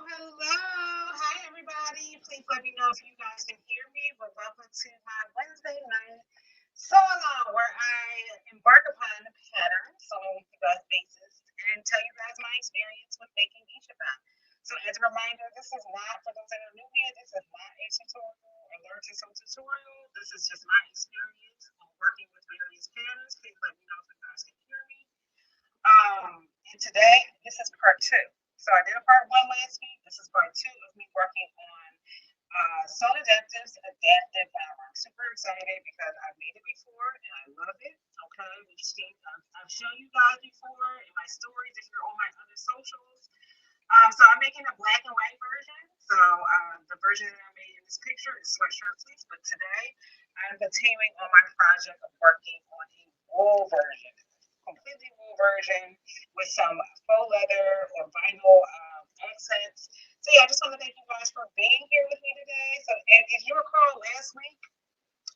Hello. Hi, everybody. Please let me know if you guys can hear me. But welcome to my Wednesday night Sewalong, where I embark upon a pattern, sewing with you guys basis, and tell you guys my experience with making each of them. So, as a reminder, this is not, for those that are new here, this is not a tutorial or learn to sew tutorial. This is just my experience on working with various patterns. Please let me know if you guys can hear me. And today, this is part two. So I did a part one last week. This is part two of me working on Sewn Adaptive's Adaptive Bower. I'm super excited because I've made it before and I love it. Okay, we've seen, I've shown you guys before in my stories if you're on my other socials. So I'm making a black and white version. So the version that I made in this picture is sweatshirt fleece, but today I'm continuing on my project of working on a wool version, completely wool version with some faux leather or vinyl accents. So yeah, I just want to thank you guys for being here with me today. So and if you recall last week,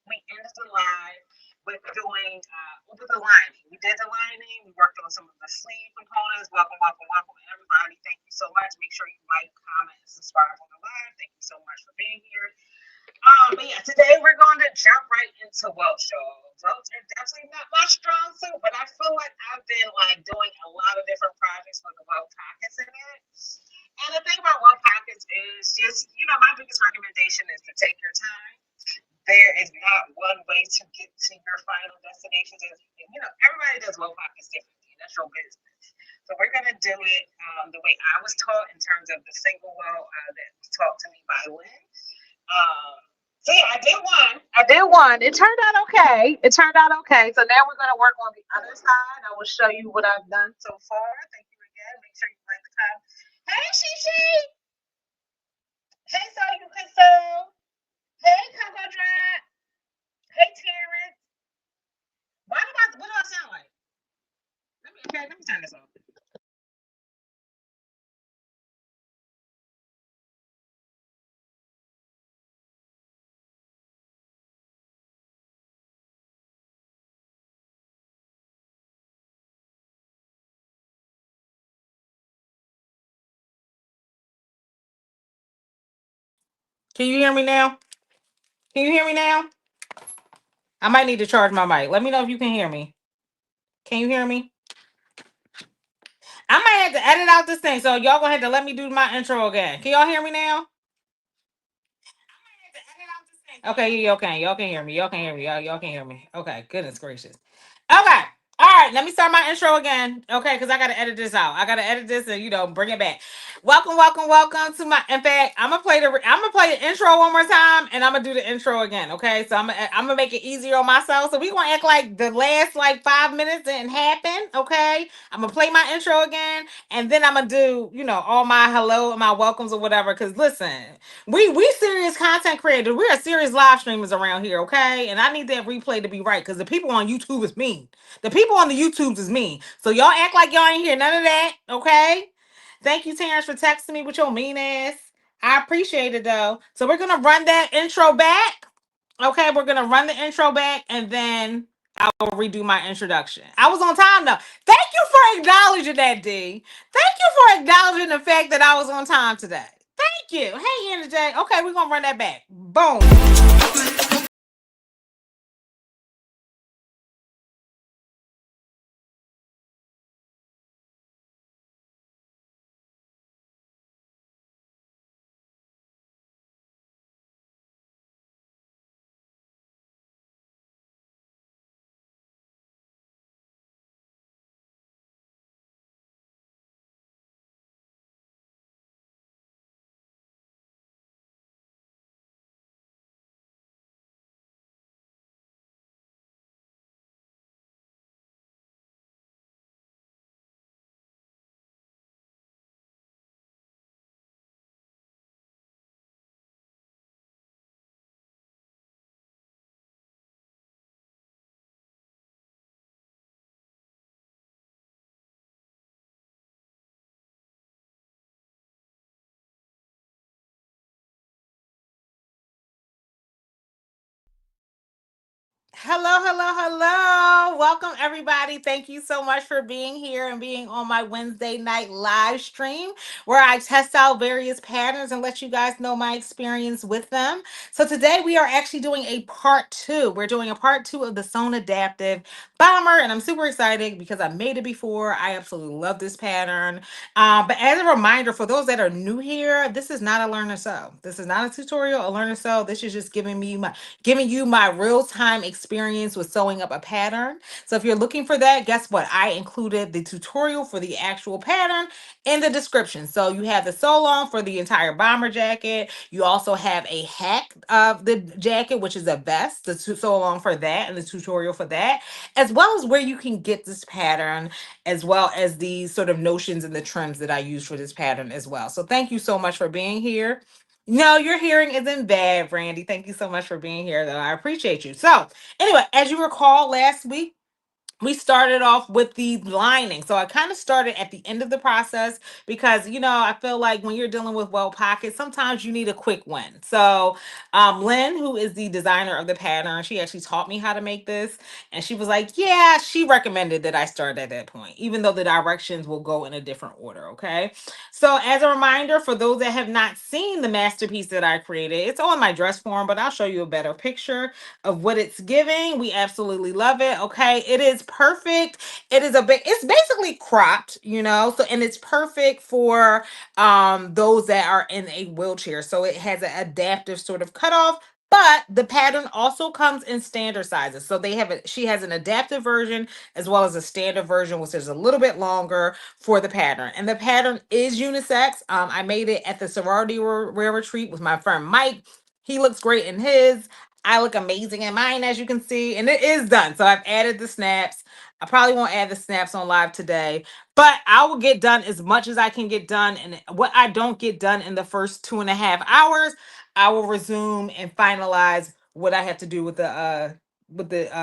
we ended the live with doing with the lining. We did the lining. We worked on some of the sleeve components. Welcome, welcome, welcome, everybody. Thank you so much. Make sure you like, comment, and subscribe on the live. Thank you so much for being here. But yeah, today we're going to jump right into welt shawls. Welts are definitely not my strong suit, but I feel like I've been like doing a lot of different projects with the welt pockets in it. And the thing about welt pockets is just, my biggest recommendation is to take your time. There is not one way to get to your final destination. Everybody does welt pockets differently, and that's your business. So we're gonna do it the way I was taught in terms of the single welt that was taught to me by Lynn. Um, so yeah, I did one. I did one. It turned out okay. It turned out okay. So now we're gonna work on the other side. I will show you what I've done so far. Thank you again. Make sure you like the comment. Hey Shishi. Hey So You Can Sew. Hey Coco Drop. Hey Terrence. What do I sound like? Let me turn this off. Can you hear me now? Can you hear me now? I might need to charge my mic. Let me know if you can hear me. Can you hear me? I might have to edit out this thing, so y'all gonna have to let me do my intro again. Can y'all hear me now? Okay, yeah, y'all can. Y'all can hear me. Y'all can hear me. Y'all can hear me. Okay, goodness gracious. Okay. All right, let me start my intro again. Okay, because I gotta edit this out. I gotta edit this and bring it back. Welcome, welcome, welcome to my. In fact, I'm gonna play the intro one more time, and I'm gonna do the intro again. Okay, so I'm gonna make it easier on myself. So we gonna act like the last like 5 minutes didn't happen. Okay, I'm gonna play my intro again, and then I'm gonna do all my hello and my welcomes or whatever. Because listen, we serious content creators. We are serious live streamers around here, okay? And I need that replay to be right because the people on YouTube is mean. The people on the YouTubes is mean. So y'all act like y'all ain't hear none of that, okay? Thank you, Terrence, for texting me with your mean ass. I appreciate it though. So we're gonna run that intro back. Okay, we're gonna run the intro back and then I will redo my introduction. I was on time though. Thank you for acknowledging that, D. Thank you for acknowledging the fact that I was on time today. Thank you. Hey, Anna J. Okay, we're gonna run that back. Boom. Hello, hello, hello. Welcome, everybody. Thank you so much for being here and being on my Wednesday night live stream where I test out various patterns and let you guys know my experience with them. So, today we are actually doing a part two. We're doing a part two of the Sewn Adaptive Bomber, and I'm super excited because I made it before. I absolutely love this pattern. But as a reminder, for those that are new here, this is not a learn to sew. This is not a tutorial, a learn to sew. This is just giving you my real-time experience with sewing up a pattern. So if you're looking for that, guess what? I included the tutorial for the actual pattern in the description. So you have the Sewalong for the entire bomber jacket. You also have a hack of the jacket, which is a vest, the Sewalong for that and the tutorial for that, as well as where you can get this pattern, as well as the sort of notions and the trims that I use for this pattern as well. So thank you so much for being here. No, your hearing isn't bad, Brandy. Thank you so much for being here, though. I appreciate you. So, anyway, as you recall, last week we started off with the lining. So I kind of started at the end of the process because, I feel like when you're dealing with well pockets, sometimes you need a quick win. So Lynn, who is the designer of the pattern, she actually taught me how to make this. And she was like, yeah, she recommended that I start at that point, even though the directions will go in a different order. Okay. So as a reminder, for those that have not seen the masterpiece that I created, it's on my dress form, but I'll show you a better picture of what it's giving. We absolutely love it. Okay. It is perfect. It's basically cropped, so and it's perfect for those that are in a wheelchair. So it has an adaptive sort of cutoff. But the pattern also comes in standard sizes. So she has an adaptive version as well as a standard version, which is a little bit longer for the pattern. And the pattern is unisex. I made it at the sorority wear retreat with my friend Mike. He looks great in his. I look amazing in mine, as you can see, and it is done. So I've added the snaps. I probably won't add the snaps on live today, but I will get done as much as I can get done. And what I don't get done in the first 2.5 hours, I will resume and finalize what I have to do with the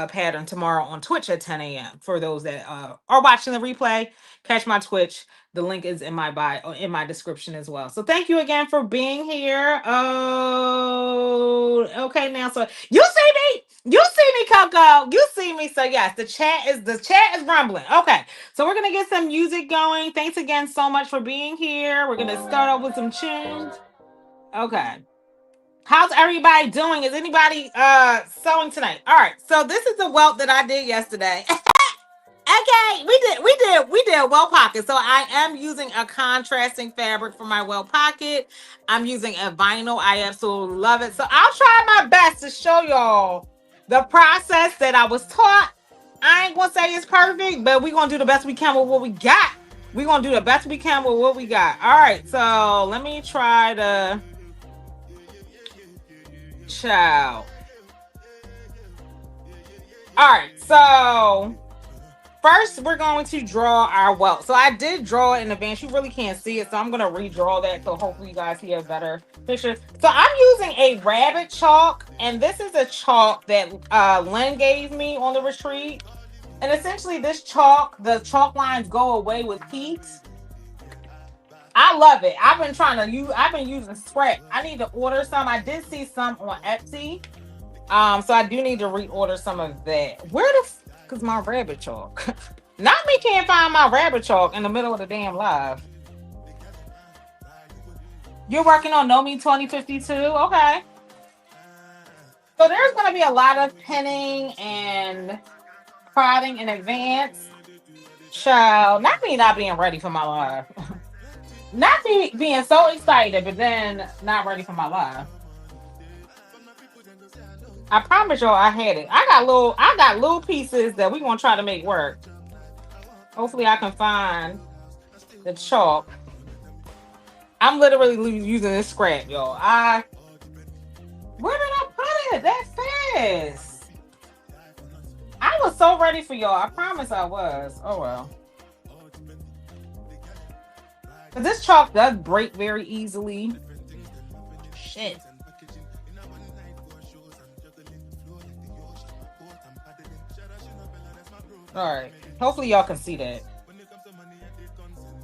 pattern tomorrow on Twitch at 10 a.m. For those that are watching the replay, catch my Twitch. The link is in my bio, in my description as well. So thank you again for being here. Oh, okay. Now, so you see me, Coco. You see me. So yes, the chat is rumbling. Okay, so we're gonna get some music going. Thanks again so much for being here. We're gonna start off with some tunes. Okay. How's everybody doing? Is anybody sewing tonight? All right. So this is the welt that I did yesterday. Okay, we did well pocket. So I am using a contrasting fabric for my well pocket. I'm using a vinyl. I absolutely love it. So I'll try my best to show y'all the process that I was taught. I ain't gonna say it's perfect, but we're gonna do the best we can with what we got. We're gonna do the best we can with what we got. All right, so let me try to chow. All right, so first, we're going to draw our welt. So I did draw it in advance. You really can't see it, so I'm going to redraw that so hopefully you guys see a better picture. So I'm using a rabbit chalk, and this is a chalk that Lynn gave me on the retreat. And essentially this chalk, the chalk lines go away with heat. I love it. I've been using scrap. I need to order some. I did see some on Etsy. So I do need to reorder some of that. Because my rabbit chalk. Not me can't find my rabbit chalk in the middle of the damn live. You're working on Know Me 2052? Okay. So there's going to be a lot of pinning and prodding in advance. Child, not me not being ready for my live. Not me being so excited, but then not ready for my live. I promise y'all I had it. I got little pieces that we gonna try to make work. Hopefully I can find the chalk. I'm literally using this scrap, y'all. Where did I put it? That fast. I was so ready for y'all. I promise I was. Oh well. But this chalk does break very easily. Shit. All right. Hopefully y'all can see that.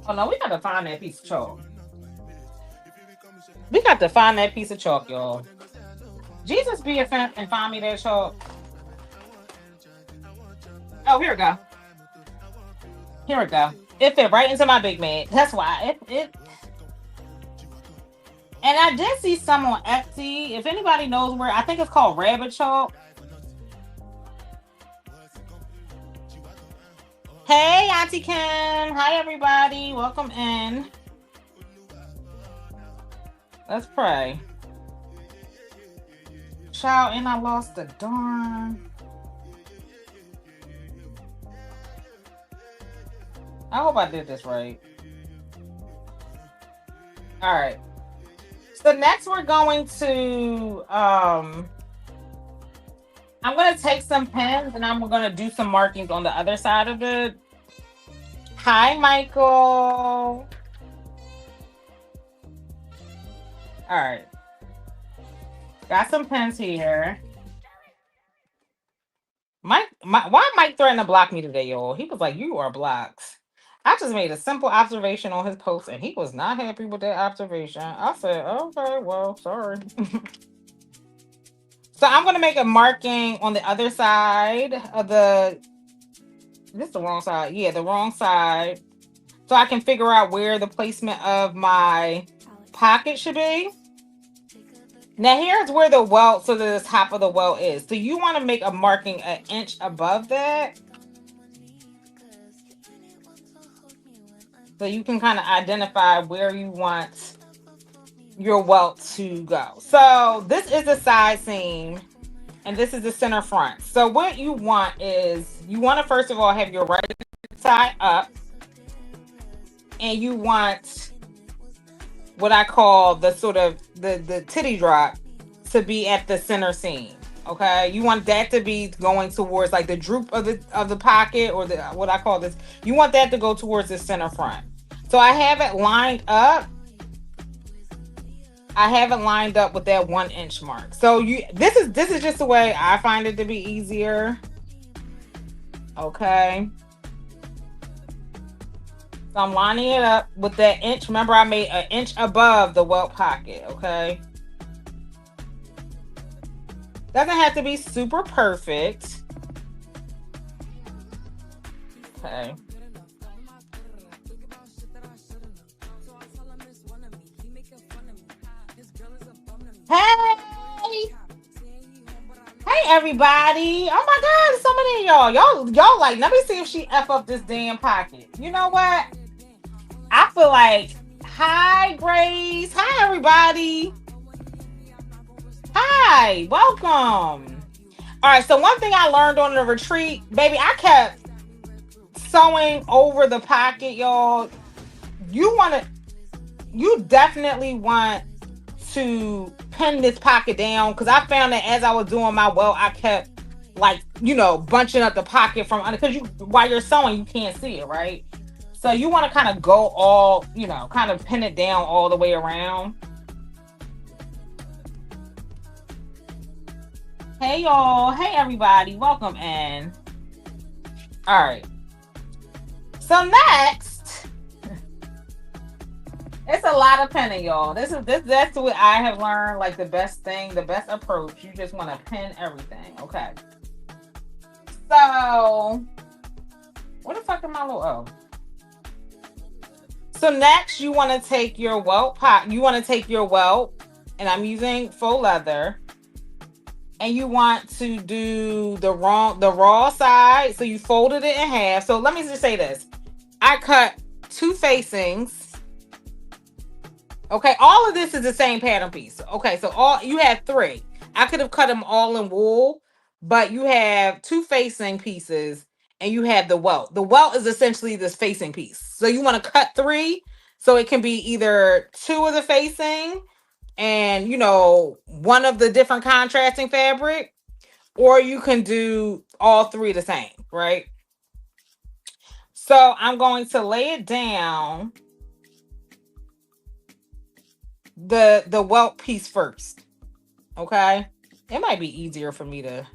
Oh no, we got to find that piece of chalk. We got to find that piece of chalk, y'all. Jesus be a fan and find me that chalk. Oh, here we go. Here we go. It fit right into my big bag. That's why it. And I did see some on Etsy. If anybody knows where, I think it's called Rabbit Chalk. Hey, Auntie Kim. Hi, everybody. Welcome in. Let's pray. Child, and I lost the darn. I hope I did this right. All right. So next we're going to I'm going to take some pens and I'm going to do some markings on the other side of it. Hi, Michael. All right. Got some pens here. Why Mike threatened to block me today, y'all? He was like, "You are blocked." I just made a simple observation on his post and he was not happy with that observation. I said, "Okay, well, sorry." So I'm going to make a marking on the other side of the... This is the wrong side. Yeah, the wrong side. So I can figure out where the placement of my pocket should be. Now here's where the welt, so the top of the welt is. So you want to make a marking an inch above that. So you can kind of identify where you want your welt to go. So this is a side seam and this is the center front. So what you want is, you want to first of all have your right side up, and you want what I call the sort of the titty drop to be at the center seam. Okay, you want that to be going towards like the droop of the pocket, or the what I call this. You want that to go towards the center front. So I have it lined up. I have it lined up with that 1 inch mark. So this is just the way I find it to be easier. Okay. So I'm lining it up with that inch. Remember, I made an inch above the welt pocket. Okay. Doesn't have to be super perfect. Okay. Hey! Hey, everybody. Oh, my God. So many of y'all like, let me see if she F up this damn pocket. You know what? I feel like, hi, Grace. Hi, everybody. Hi. Welcome. All right. So one thing I learned on the retreat, baby, I kept sewing over the pocket, y'all. You definitely want to pin this pocket down, because I found that as I was doing my welt, I kept like, bunching up the pocket from under, because while you're sewing, you can't see it, right? So you want to kind of go all, kind of pin it down all the way around. Hey, y'all. Hey, everybody. Welcome in. All right. So next, it's a lot of pinning, y'all. That's what I have learned. Like the best approach. You just want to pin everything. Okay. So, what the fuck am I little? Oh. So next, you want to take your welt and I'm using faux leather, and you want to do the raw side. So you folded it in half. So let me just say this: I cut 2 facings. Okay, all of this is the same pattern piece. Okay, so you have 3. I could have cut them all in wool, but you have 2 facing pieces and you have the welt. The welt is essentially this facing piece. So you want to cut 3, so it can be either 2 of the facing and, 1 of the different contrasting fabric, or you can do all 3 the same, right? So I'm going to lay it down, the welt piece first. Okay, it might be easier for me to...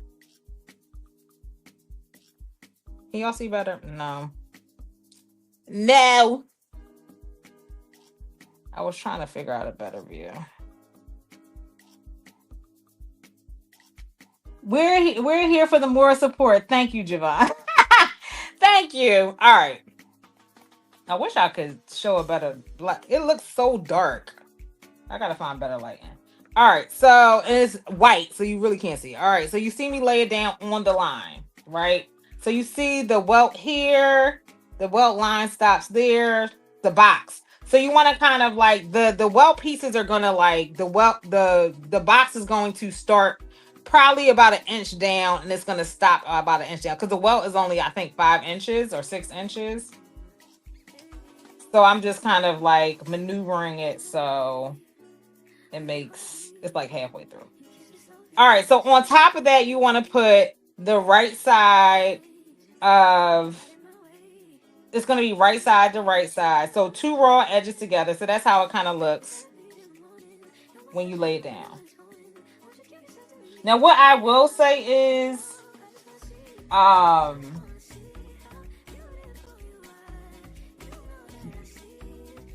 Can y'all see better? No. I was trying to figure out a better view. We're here for the moral support. Thank you, Javon. you. All right. I wish I could show a better light. It looks so dark. I gotta find better lighting. All right, so it's white, so you really can't see. All right, so you see me lay it down on the line, right? So you see the welt here, the welt line stops there, the box. So you want to kind of like the welt pieces are gonna like the box is going to start probably about an inch down, and it's gonna stop about an inch down because the welt is only I think 5 inches or 6 inches. So I'm just kind of like maneuvering it so it's like halfway through. All right, so on top of that, you want to put the right side of it's going to be right side to right side. So 2 raw edges together. So that's how it kind of looks when you lay it down. Now, what I will say is,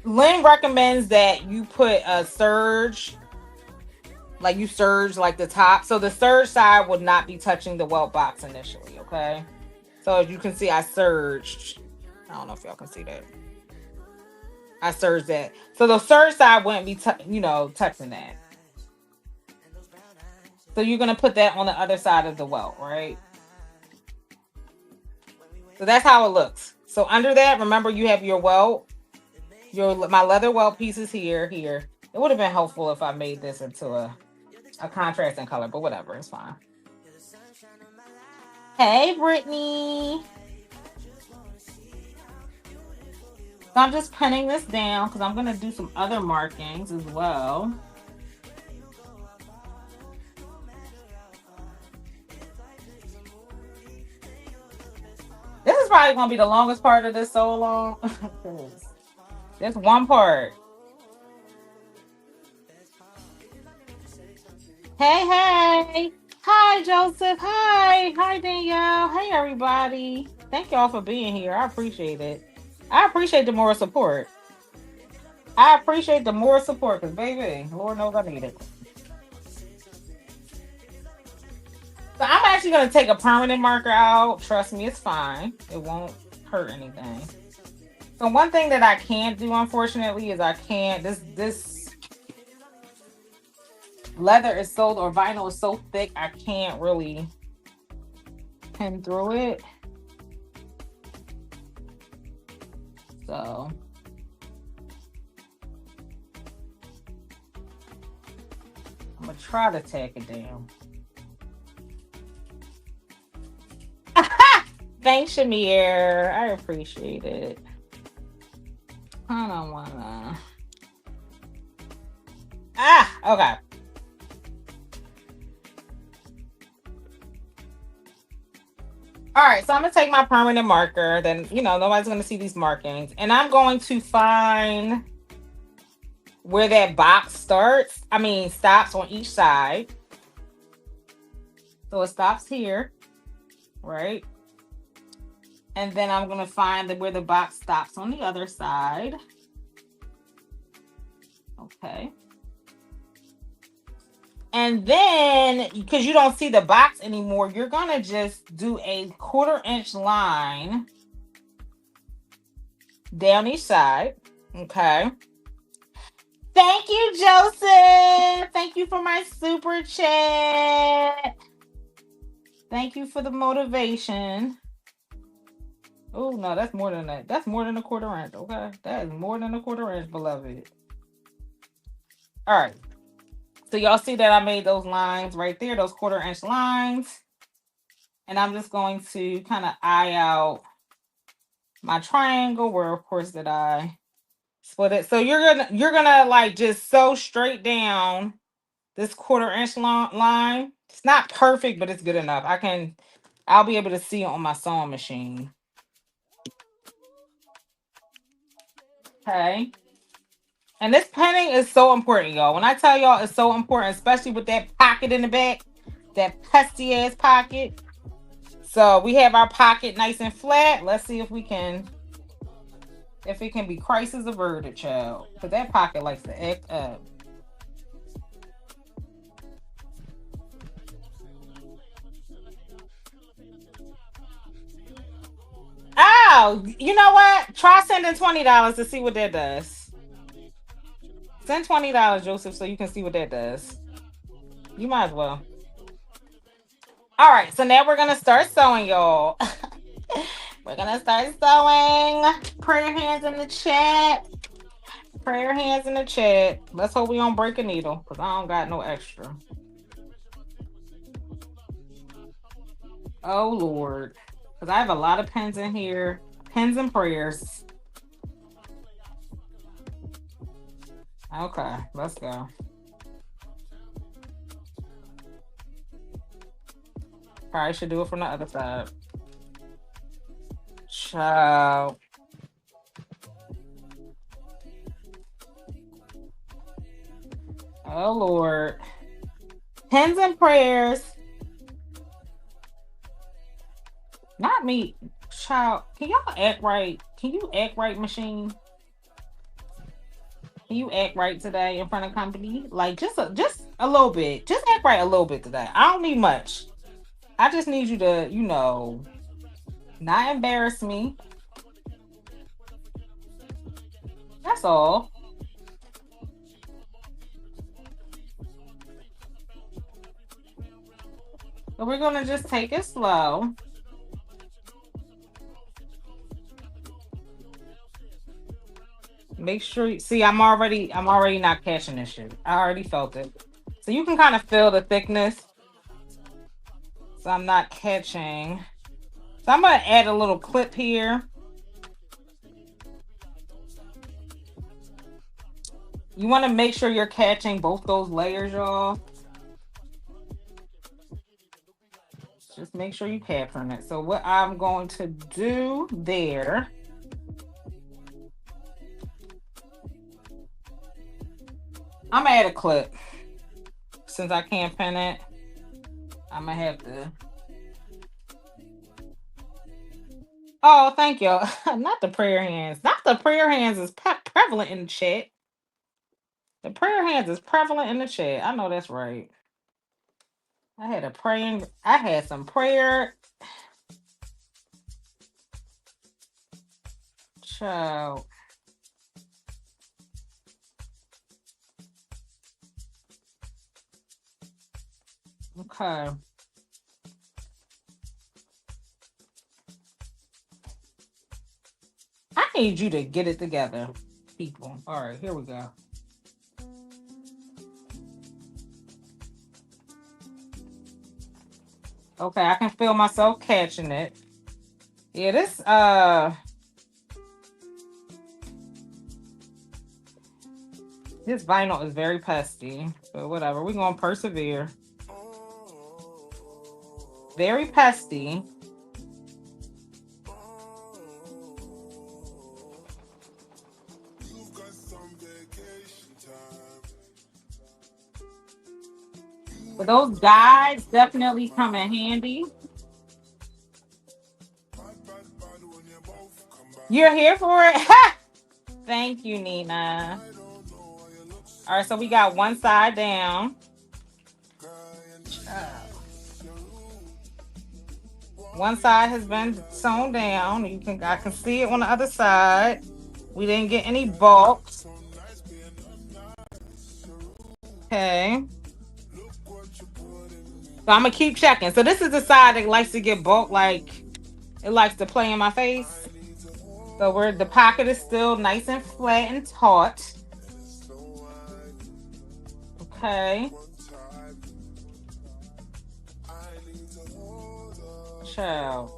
Lynn recommends that you put a serge, like you serge like the top. So the serge side would not be touching the welt box initially, okay? So as you can see, I serged. I don't know if y'all can see that. I serged that. So the serge side wouldn't be, touching that. So you're going to put that on the other side of the welt, right? So that's how it looks. So under that, remember you have your welt. My leather welt pieces here. It would have been helpful if I made this into a contrasting color, but whatever, it's fine. Hey, Brittany. So I'm just pinning this down because I'm going to do some other markings as well. This is probably going to be the longest part of this so long. There's one part. Hey. Hi, Joseph. Hi, Danielle. Hey, everybody. Thank y'all for being here. I appreciate it. I appreciate the more support. Because, baby, Lord knows I need it. So I'm actually going to take a permanent marker out. Trust me, it's fine. It won't hurt anything. So one thing that I can't do, unfortunately, is this leather is so, or vinyl is so thick, I can't really pin through it. So I'm going to try to tack it down. Thanks, Shamir. I appreciate it. I don't wanna. Okay. All right, so I'm gonna take my permanent marker. Then nobody's gonna see these markings, and I'm going to find where that box stops on each side. So it stops here, right? And then I'm going to find where the box stops on the other side. Okay. And then, because you don't see the box anymore, you're going to just do a 1/4 inch line down each side. Okay. Thank you, Joseph. Thank you for my super chat. Thank you for the motivation. Oh, no, that's more than that. That's more than a 1/4 inch, okay? That is more than a 1/4 inch, beloved. All right. So y'all see that I made those lines right there, those 1/4 inch lines. And I'm just going to kind of eye out my triangle where, of course, that I split it. So you're gonna like just sew straight down this 1/4 inch line. It's not perfect, but it's good enough. I'll be able to see it on my sewing machine. Okay. And this pinning is so important, y'all. When I tell y'all it's so important, especially with that pocket in the back, that pesky ass pocket. So we have our pocket nice and flat. Let's see if it can be crisis averted, child. Because that pocket likes to act up. No, you know what? Try sending $20 to see what that does. Send $20, Joseph, so you can see what that does. You might as well. All right, so now we're gonna start sewing, y'all. We're gonna start sewing. Prayer hands in the chat. Prayer hands in the chat. Let's hope we don't break a needle, because I don't got no extra. Oh Lord. Because I have a lot of pens in here. Pens and prayers. Okay, let's go. Probably should do it from the other side. Ciao. Oh Lord. Pens and prayers. Not me. Child. Can y'all act right? Can you act right, machine? Can you act right today in front of company? Like just a little bit. Just act right a little bit today. I don't need much. I just need you to, not embarrass me. That's all. So we're gonna just take it slow. Make sure you see I'm already not catching this shit. I already felt it. So you can kind of feel the thickness. So I'm not catching. So I'm gonna add a little clip here. You want to make sure you're catching both those layers, y'all. Just make sure you capturing it. So what I'm going to do there, I'm gonna add a clip. Since I can't pin it, I'm gonna have to. Oh, thank you. Not the prayer hands. Not the prayer hands is prevalent in the chat. The prayer hands is prevalent in the chat. I know that's right. I had some prayer. Child. Okay. I need you to get it together, people. All right, here we go. Okay, I can feel myself catching it. Yeah, this vinyl is very pesty, but whatever. We're gonna persevere. Very pesty. But those guides definitely come in handy. You're here for it? Thank you, Nina. All right, so we got one side down. One side has been sewn down. I can see it on the other side. We didn't get any bulks. Okay. So I'm gonna keep checking. So this is the side that likes to get bulk, like it likes to play in my face. So the pocket is still nice and flat and taut. Okay. Child.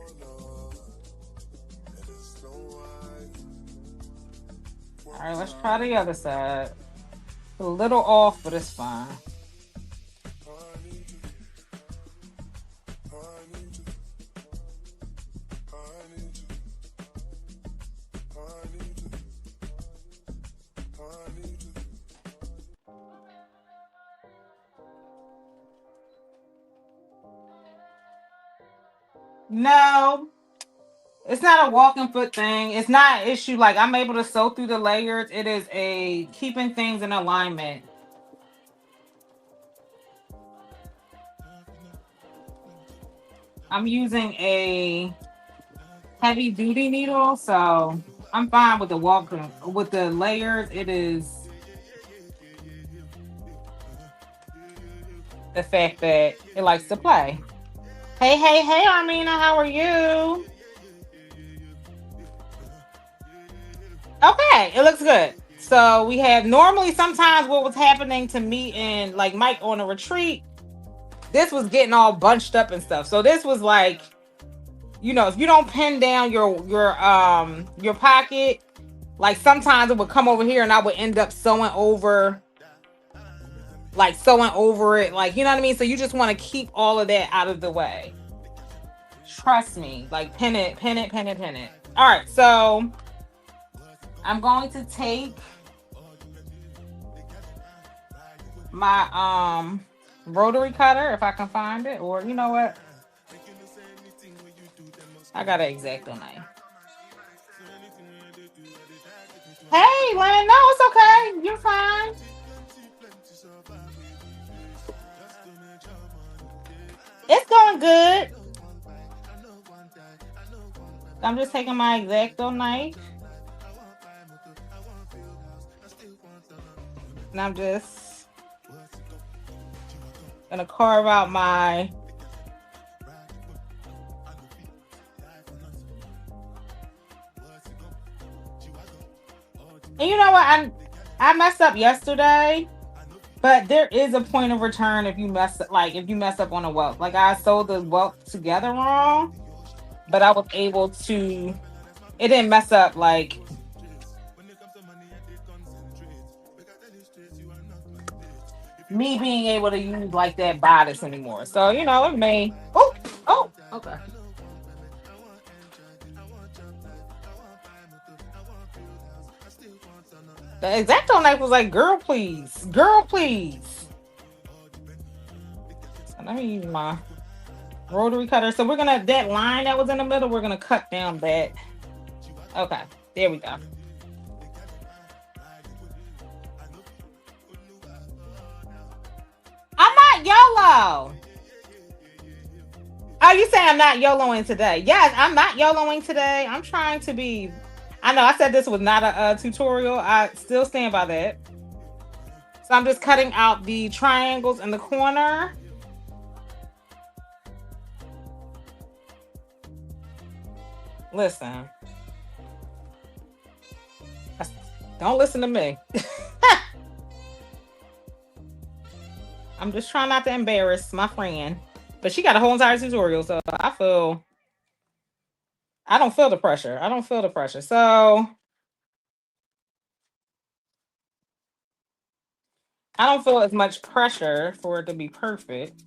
All right, let's try the other side. A little off, but it's fine. No, it's not a walking foot thing. It's not an issue. Like I'm able to sew through the layers. It is a keeping things in alignment. I'm using a heavy duty needle, so I'm fine with the walking with the layers. It is the fact that it likes to play. Hey, hey, hey, Armina, how are you? Okay, it looks good. So we have normally sometimes what was happening to me and like Mike on a retreat, this was getting all bunched up and stuff. So this was like, if you don't pin down your pocket, like sometimes it would come over here and I would end up sewing over it, like, you know what I mean? So you just want to keep all of that out of the way. Trust me, like pin it, pin it, pin it, pin it. All right, so I'm going to take my rotary cutter if I can find it, or you know what? I got an X-Acto knife. Hey, Lynn, no, it's okay. You're fine. It's going good. I'm just taking my X-Acto knife. And I'm just gonna carve out my and you know what? I messed up yesterday, but there is a point of return if you mess up on a welt. Like I sewed the welt together wrong, but I was able to. It didn't mess up like me being able to use like that bodice anymore. So it may. Oh, okay. The X-Acto knife was like, girl, please. Girl, please. So let me use my rotary cutter. So that line that was in the middle, we're going to cut down that. Okay, there we go. I'm not YOLO. Oh, you say I'm not YOLOing today? Yes, I'm not YOLOing today. I'm trying to be. I know I said this was not a tutorial. I still stand by that. So I'm just cutting out the triangles in the corner. Listen. Don't listen to me. I'm just trying not to embarrass my friend. But she got a whole entire tutorial, so I don't feel the pressure. So I don't feel as much pressure for it to be perfect.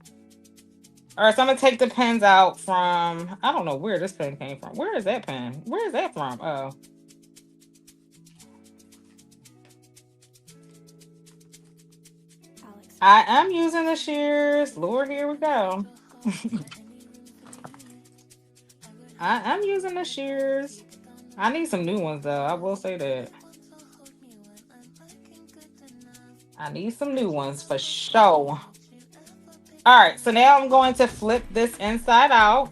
All right, so I'm going to take the pins out from, I don't know where this pen came from. Where is that pen? Where is that from? Oh. I am using the shears. Lord, here we go. I am using the shears. I need some new ones, though. I will say that. I need some new ones for sure. All right, so now I'm going to flip this inside out.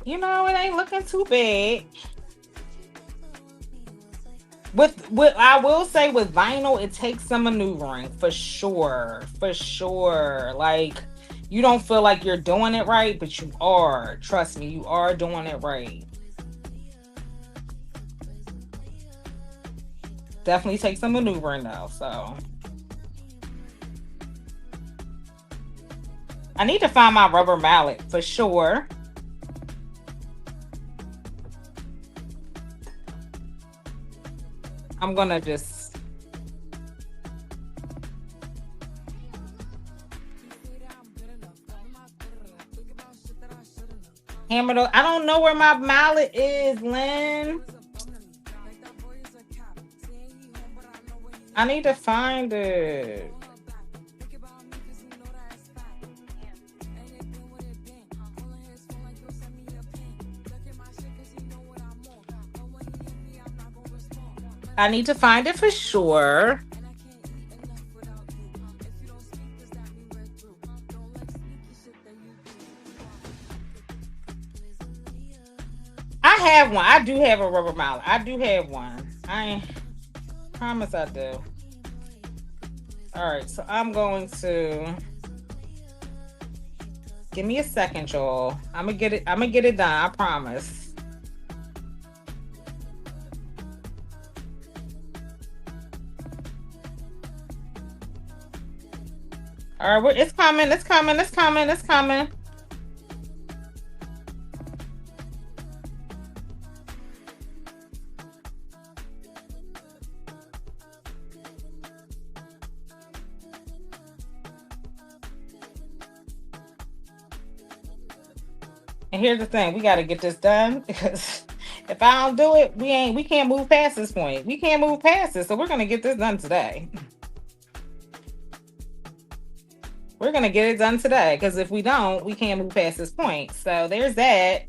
It ain't looking too bad. With I will say with vinyl, it takes some maneuvering for sure. Like you don't feel like you're doing it right, but you are. Trust me, you are doing it right. Definitely take some maneuvering though. So I need to find my rubber mallet for sure. I'm gonna just hammer it. I don't know where my mallet is, Lynn. I need to find it. I need to find it for sure. I have one. I do have a rubber mallet. I do have one. I promise I do. All right, so I'm going to give me a second, y'all. I'm gonna get it. I'm gonna get it done. I promise. All right, it's coming. It's coming. It's coming. It's coming. And here's the thing: we got to get this done because if I don't do it, we can't move past this point. We can't move past this, so we're gonna get this done today. We're gonna get it done today because if we don't, we can't move past this point. So there's that.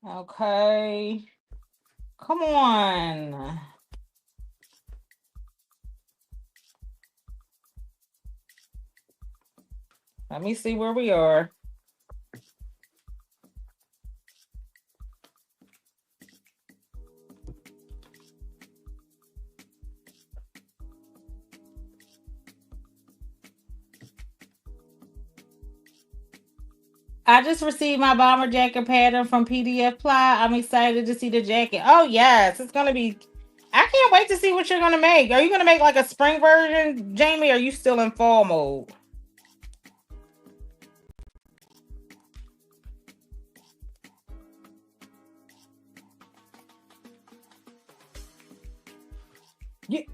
Okay. Come on. Let me see where we are. I just received my bomber jacket pattern from PDF Ply. I'm excited to see the jacket. Oh, yes. It's going to be... I can't wait to see what you're going to make. Are you going to make like a spring version, Jamie? Or are you still in fall mode?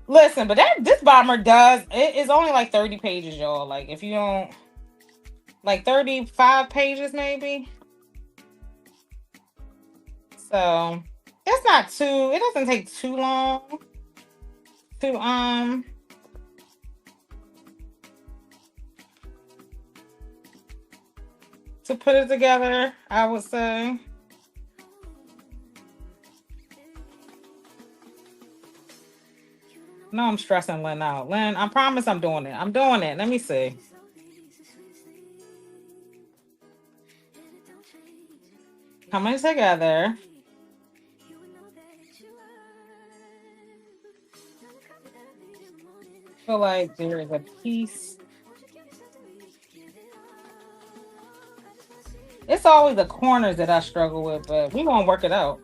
Listen, but this bomber it is only like 30 pages, y'all. Like, if you don't... Like 35 pages, maybe. So, it's not too... It doesn't take too long to, to put it together, I would say. No, I'm stressing Lynn out. Lynn, I promise I'm doing it. I'm doing it. Let me see. Coming together. I feel like there is a piece. It's always the corners that I struggle with, but we're going to work it out.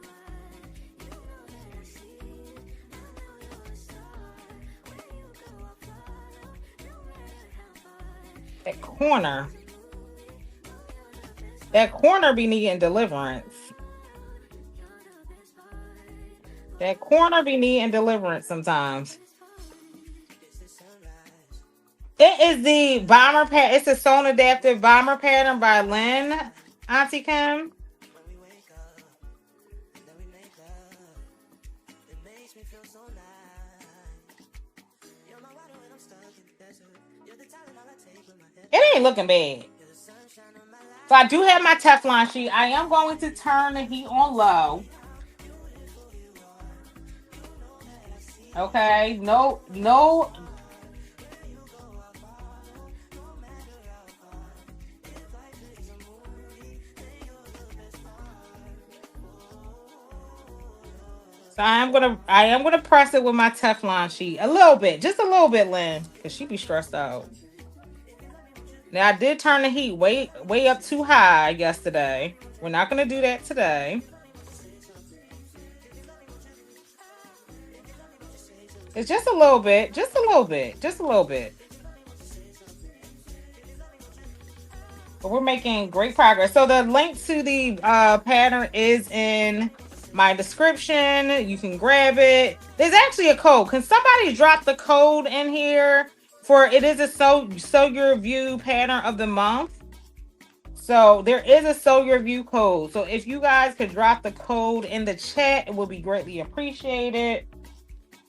That corner be needing deliverance. That corner be needing deliverance sometimes. It is the bomber pattern. It's a Sewn adaptive bomber pattern by Lynn, Auntie Kim. It ain't looking bad. So I do have my Teflon sheet. I am going to turn the heat on low. Okay, no. So I am gonna press it with my Teflon sheet a little bit, just a little bit, Lynn, because she be stressed out. Now I did turn the heat way up too high yesterday. We're not gonna do that today. It's just a little bit, just a little bit. But we're making great progress. So the link to the pattern is in my description. You can grab it. There's actually a code. Can somebody drop the code in here for it is a Sew Your View pattern of the month. So there is a Sew Your View code. So if you guys could drop the code in the chat, it would be greatly appreciated.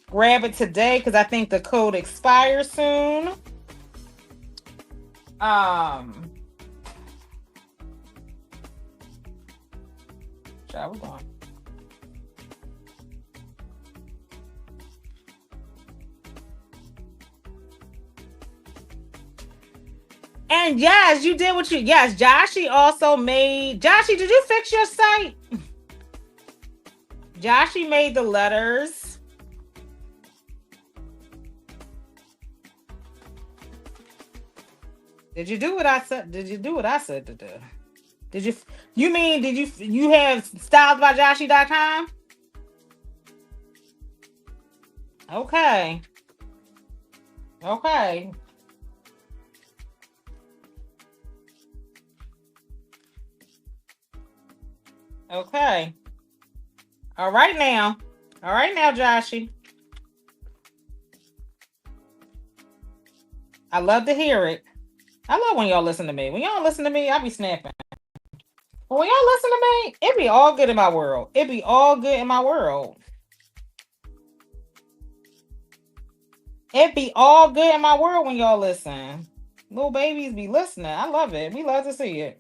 Grab it today because I think the code expires soon. Shall we go on? And yes, you did what you. Yes, Joshy also made. Joshy, did you fix your site? Joshy made the letters. Did you do what I said? Did you do what I said to do? Did you? You mean did you have stylesbyjoshy.com? Okay. Okay. Okay. All right now. All right now, Joshy. I love to hear it. I love when y'all listen to me. When y'all listen to me, I be snapping. But when y'all listen to me, it be all good in my world. It be all good in my world. It be all good in my world when y'all listen. Little babies be listening. I love it. We love to see it.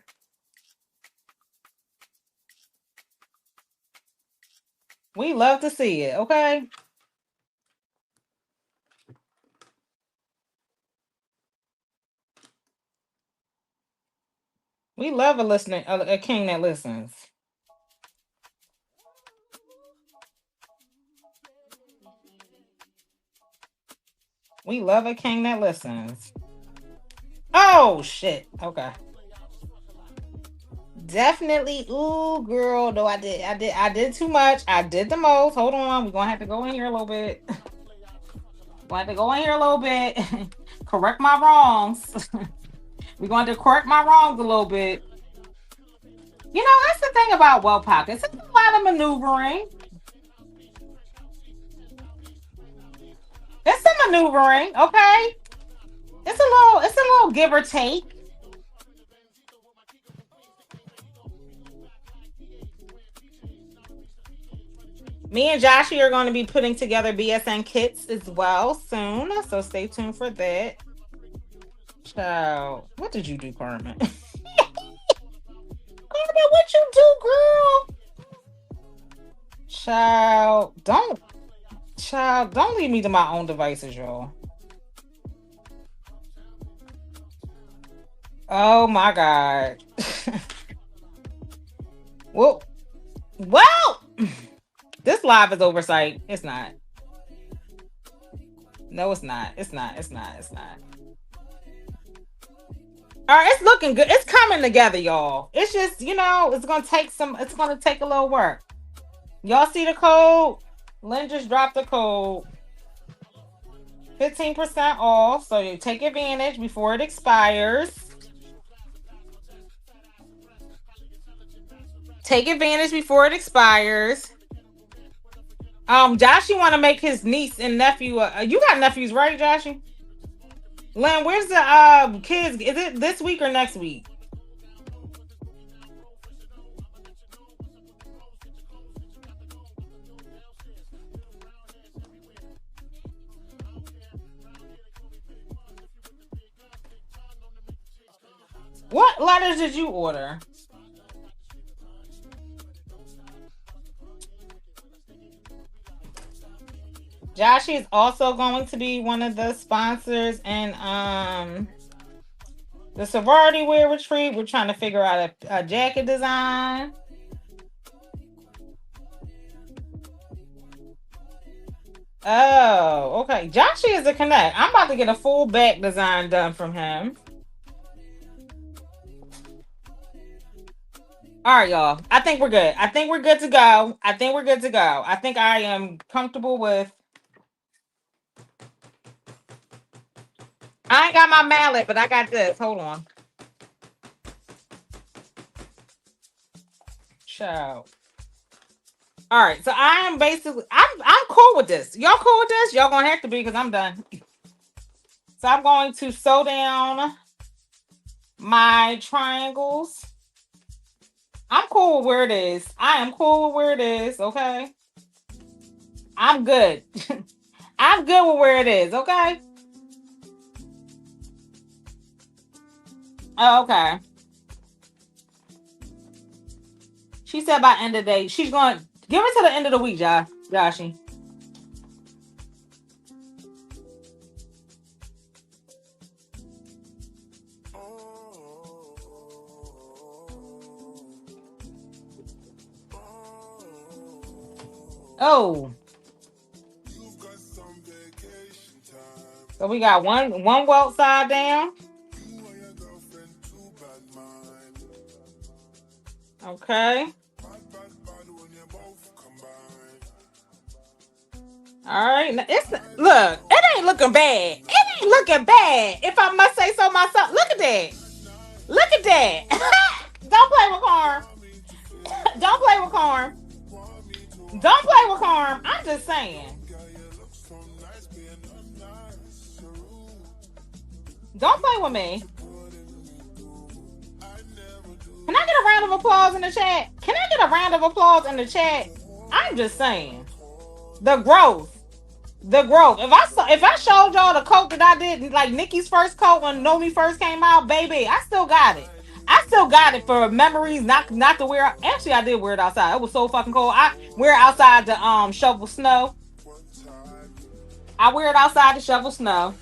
We love to see it, okay? We love a king that listens. We love a king that listens. Oh shit. Okay. Definitely. Ooh, girl. No, I did too much. I did the most. Hold on. We're gonna have to go in here a little bit. We'll have to go in here a little bit. Correct my wrongs. We're going to correct my wrongs a little bit. You know, that's the thing about well pockets. It's a lot of maneuvering. It's some maneuvering, okay? It's a little give or take. Me and Joshy are going to be putting together BSN kits as well soon, so stay tuned for that. Child, what did you do, Carmen? Carmen, what you do, girl? Child, don't leave me to my own devices, y'all. Oh my God. well, well, this live is oversight. It's not. No, it's not. It's not. It's not. It's not. All right, it's looking good. It's coming together, y'all. It's just, it's gonna take it's gonna take a little work. Y'all see the code? Lynn just dropped the code. 15% off. So you take advantage before it expires. Take advantage before it expires. Joshy want to make his niece and nephew. You got nephews, right, Joshy? Lynn, where's the kids? Is it this week or next week? What letters did you order? Joshy is also going to be one of the sponsors and the sorority wear retreat. We're trying to figure out a jacket design. Oh, okay. Joshy is a connect. I'm about to get a full back design done from him. All right, y'all. I think we're good. I think we're good to go. I think we're good to go. I think I am comfortable with. I ain't got my mallet, but I got this. Hold on. Ciao. All right, so I am basically I'm cool with this. Y'all cool with this? Y'all gonna have to be because I'm done. So I'm going to sew down my triangles. I'm cool with where it is. I am cool with where it is. Okay, I'm good. I'm good with where it is. Okay. Oh, okay. She said by end of the day, she's going to give it to the end of the week, Joshy. Oh, so we got one welt side down. Okay. All right. Now look. It ain't looking bad. It ain't looking bad. If I must say so myself. Look at that. Look at that. Don't play with Carm. Don't play with Carm. Don't play with Carm. I'm just saying. Don't play with me. Can I get a round of applause in the chat? Can I get a round of applause in the chat? I'm just saying. The growth. The growth. If I showed y'all the coat that I did, like Nikki's first coat when Nomi first came out, baby, I still got it. I still got it for memories, not to wear. Actually, I did wear it outside. It was so fucking cold. I wear it outside to shovel snow. I wear it outside to shovel snow.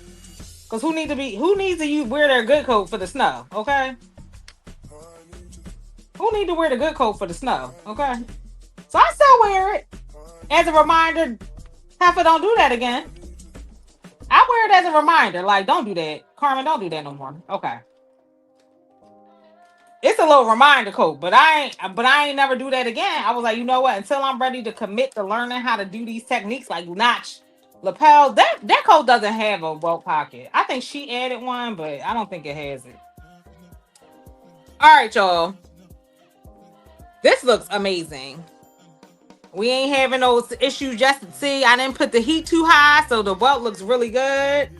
Cause who needs to wear their good coat for the snow? Okay. Who need to wear the good coat for the snow? Okay. So I still wear it as a reminder. Heifer, don't do that again. I wear it as a reminder. Like, don't do that. Carmen, don't do that no more. Okay. It's a little reminder coat, but I ain't never do that again. I was like, you know what? Until I'm ready to commit to learning how to do these techniques like notch lapel, that coat doesn't have a welt pocket. I think she added one, but I don't think it has it. All right, y'all. This looks amazing. We ain't having those issues just to see. I didn't put the heat too high, so the welt looks really good.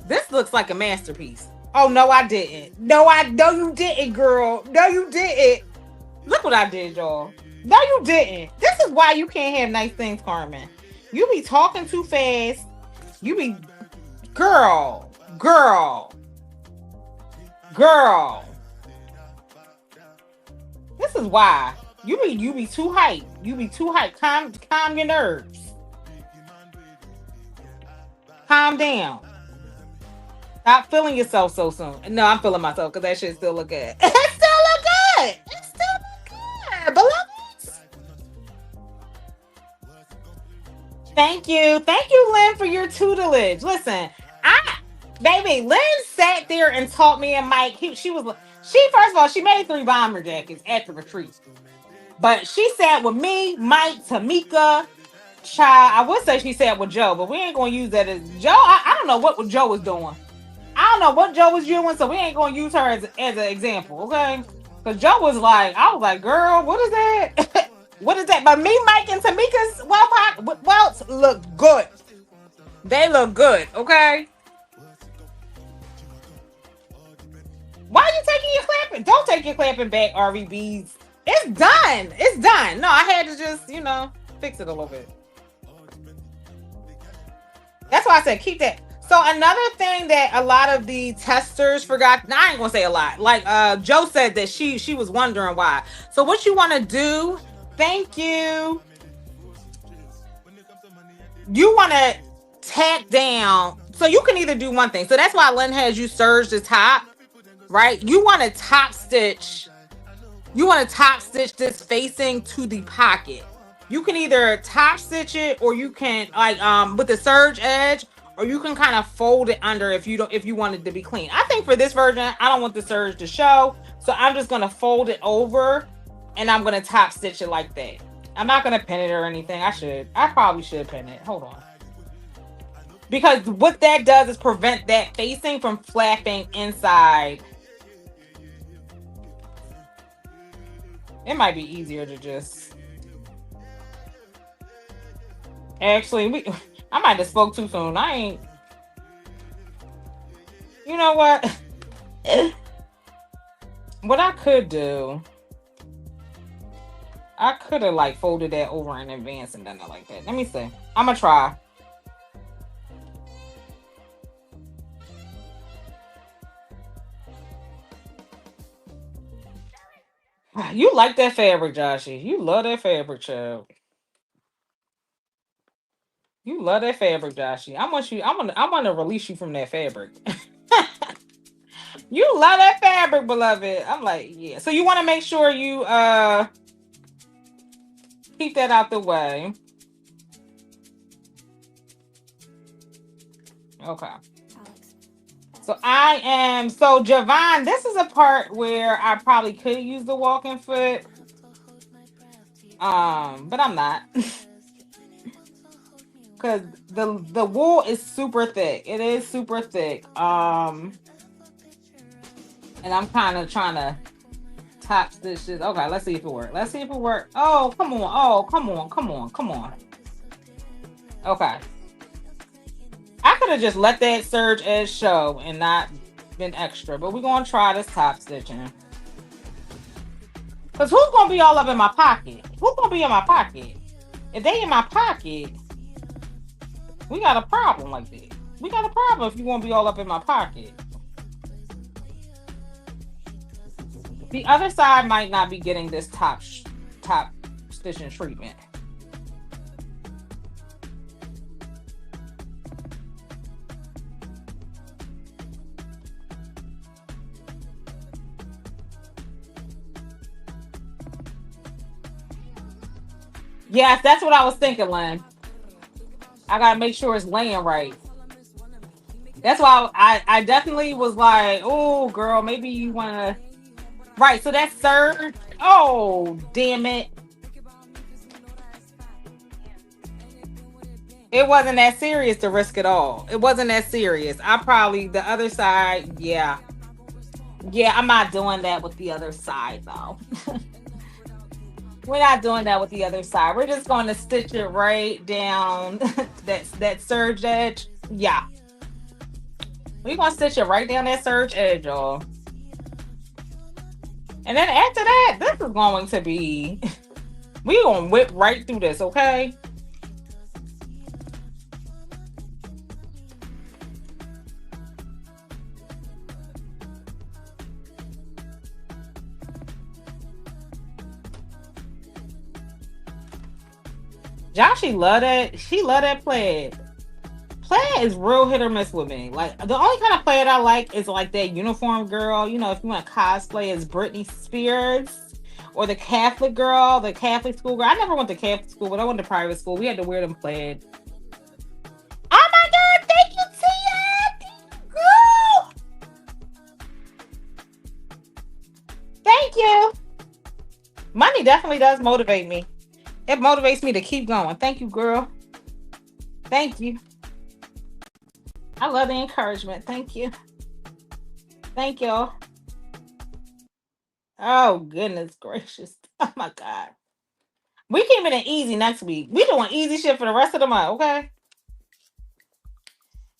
This looks like a masterpiece. Oh, no, I didn't. No, you didn't, girl. No, you didn't. Look what I did, y'all. No, you didn't. This is why you can't have nice things, Carmen. You be talking too fast. You be... Girl. This is why. You be too hyped. You be too hyped. Calm your nerves. Calm down. Stop feeling yourself so soon. No, I'm feeling myself because that shit still look good. It still look good. It still look good, beloveds. Thank you, Lynn, for your tutelage. Listen, baby, Lynn sat there and taught me and Mike. She first of all, she made 3 bomber jackets at the retreat. But she sat with me, Mike, Tamika, Child. I would say she sat with Joe, but we ain't gonna use that as Joe. I don't know what Joe was doing. I don't know what Joe was doing, so we ain't gonna use her as an example, okay? Because Joe was like, I was like, girl, what is that? What is that? But me, Mike, and Tamika's welts look good. They look good, okay? Why are you taking your clapping? Don't take your clapping back, RVBs. It's done. It's done. No, I had to just, fix it a little bit. That's why I said keep that. So another thing that a lot of the testers forgot, now I ain't gonna say a lot. Like Joe said that she was wondering why. So what you want to do? Thank you. You want to tack down. So you can either do one thing. So that's why Lynn has you serge the top, right? You want to top stitch. You want to top stitch this facing to the pocket. You can either top stitch it, or you can with the serge edge, or you can kind of fold it under if you want it to be clean. I think for this version, I don't want the serge to show, so I'm just gonna fold it over, and I'm gonna top stitch it like that. I'm not gonna pin it or anything. I probably should pin it. Hold on, because what that does is prevent that facing from flapping inside. It might be easier to just. Actually, I might have spoke too soon. I ain't. You know what? What I could do, I could have folded that over in advance and done it like that. Let me see. I'm gonna try. You like that fabric, Joshy. You love that fabric, child. You love that fabric, Joshy. I'm gonna release you from that fabric. You love that fabric, beloved. I'm like, yeah. So you want to make sure you keep that out the way. Okay. So Javon, this is a part where I probably could use the walking foot. But I'm not. Because the wool is super thick. It is super thick. And I'm kind of trying to top stitches. Okay, let's see if it works. Let's see if it works. Oh, come on. Oh, come on. Come on. Come on. Okay. I could have just let that serge edge show and not been extra, but we're gonna try this top stitching. Cause who's gonna be all up in my pocket? Who's gonna be in my pocket? If they in my pocket, we got a problem like that. We got a problem if you want to be all up in my pocket. The other side might not be getting this top stitching treatment. Yes, that's what I was thinking, Lynn. I gotta make sure it's laying right. That's why I definitely was like, oh, girl, maybe you wanna. Right, so that's serge. Oh, damn it. It wasn't that serious to risk it all. It wasn't that serious. I probably, the other side, yeah. Yeah, I'm not doing that with the other side, though. We're not doing that with the other side. We're just going to stitch it right down that serge edge. Yeah. We're going to stitch it right down that serge edge, y'all. And then after that, this is going to be... We're going to whip right through this, okay? Joshy love that. She love that plaid. Plaid is real hit or miss with me. Like, the only kind of plaid I like is like that uniform girl. You know, if you want to cosplay as Britney Spears or the Catholic girl, the Catholic school girl. I never went to Catholic school, but I went to private school. We had to wear them plaid. Oh my God! Thank you, Tia. Girl. Thank you. Money definitely does motivate me. It motivates me to keep going. Thank you, girl. Thank you. I love the encouragement. Thank you. Thank y'all. Oh, goodness gracious. Oh, my God. We keeping it easy next week. We doing easy shit for the rest of the month, okay?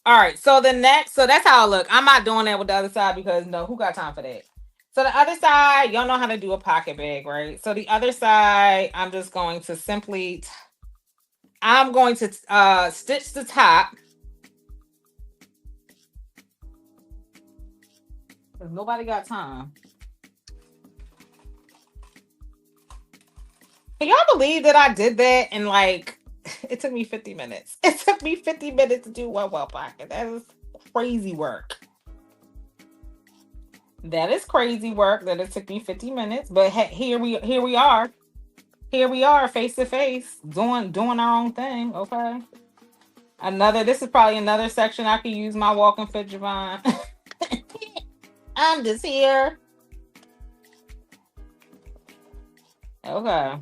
All right. So that's how I look. I'm not doing that with the other side because, no, who got time for that? So the other side, y'all know how to do a pocket bag, right? So the other side, I'm just going to simply... I'm going to stitch the top. Because nobody got time. Can y'all believe that I did that in like, it took me 50 minutes. It took me 50 minutes to do one well pocket. That is crazy work. That is crazy work that it took me 50 minutes. But here we are. Here we are face to face doing our own thing. Okay. This is probably another section I could use my walking foot, Javon. I'm just here. Okay.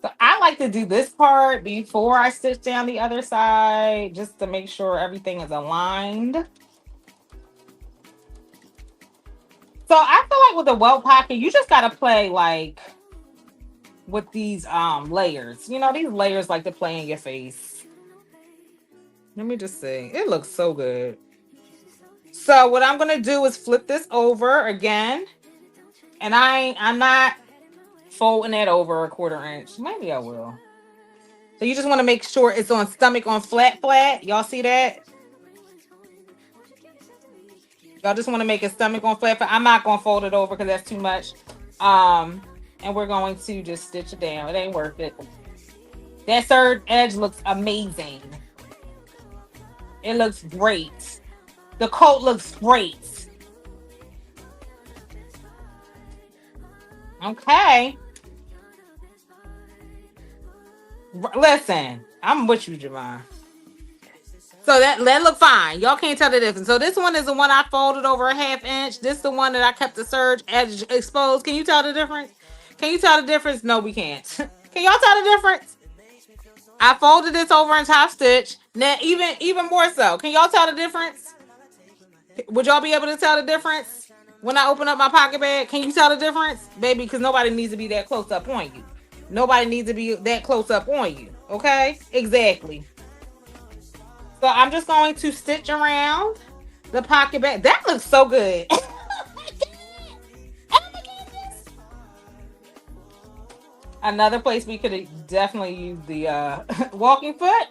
So I like to do this part before I stitch down the other side, just to make sure everything is aligned. So I feel like with the welt pocket, you just gotta play like with these layers. You know, these layers like to play in your face. Let me just see. It looks so good. So what I'm gonna do is flip this over again. And I'm not folding it over a 1/4 inch. Maybe I will. So you just want to make sure it's on stomach on flat. Y'all see that? Y'all just want to make it stomach on flat. I'm not going to fold it over because that's too much. And we're going to just stitch it down. It ain't worth it. That serge edge looks amazing. It looks great. The coat looks great. Okay. Listen, I'm with you, Javon. So that look fine. Y'all can't tell the difference. So this one is the one I folded over a half inch. This is the one that I kept the serge edge exposed. Can you tell the difference? Can you tell the difference? No, we can't. Can y'all tell the difference? I folded this over in top stitch. Now even more so. Can y'all tell the difference? Would y'all be able to tell the difference when I open up my pocket bag? Can you tell the difference, baby? Because nobody needs to be that close up on you. Nobody needs to be that close up on you. Okay? Exactly. So I'm just going to stitch around the pocket bag. That looks so good. Another place we could definitely use the walking foot.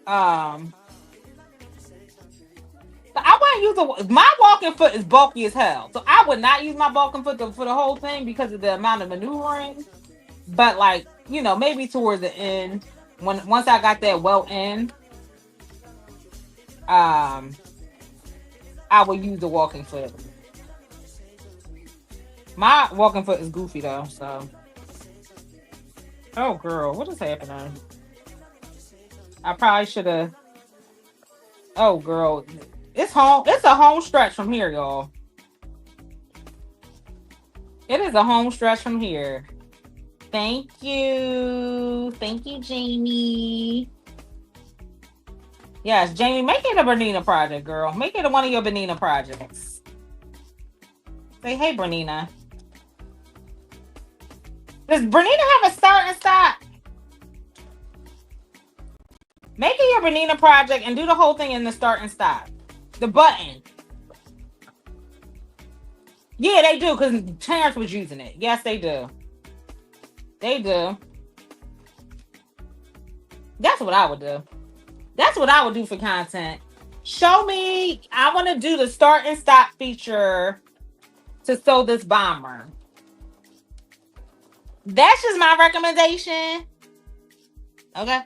I wouldn't use my walking foot is bulky as hell, so I would not use my walking foot for the whole thing because of the amount of maneuvering. But like maybe towards the end, once I got that well in, I would use the walking foot. My walking foot is goofy though, so. Oh girl, what is happening? I probably should have. Oh girl, it's home. It's a home stretch from here, y'all. It is a home stretch from here. Thank you, Jamie. Yes, Jamie, make it a Bernina project, girl. Make it one of your Bernina projects. Say, hey, Bernina. Does Bernina have a start and stop? Make it your Bernina project and do the whole thing in the start and stop. The button. Yeah, they do, because Terrence was using it. Yes, they do. They do. That's what I would do. That's what I would do for content. Show me. I want to do the start and stop feature to sew this bomber. That's just my recommendation. Okay.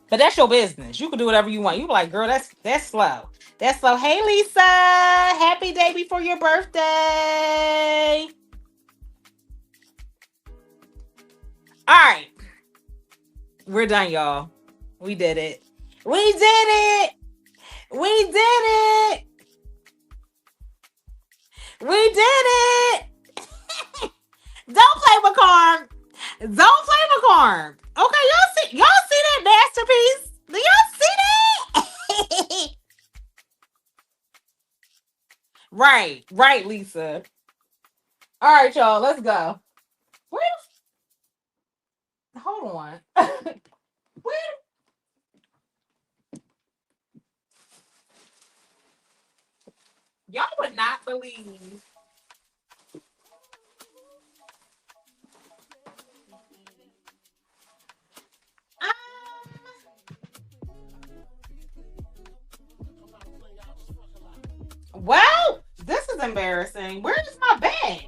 But that's your business. You can do whatever you want. You like, girl, that's slow. That's slow. Hey, Lisa. Happy day before your birthday. All right. We're done, y'all. We did it. We did it. We did it. We did it. Don't play with Carm. Don't play with Carm. Okay, y'all see that masterpiece? Do y'all see that? Right, Lisa. All right, y'all, let's go. Hold on. Y'all would not believe. Well, this is embarrassing. Where is my bag?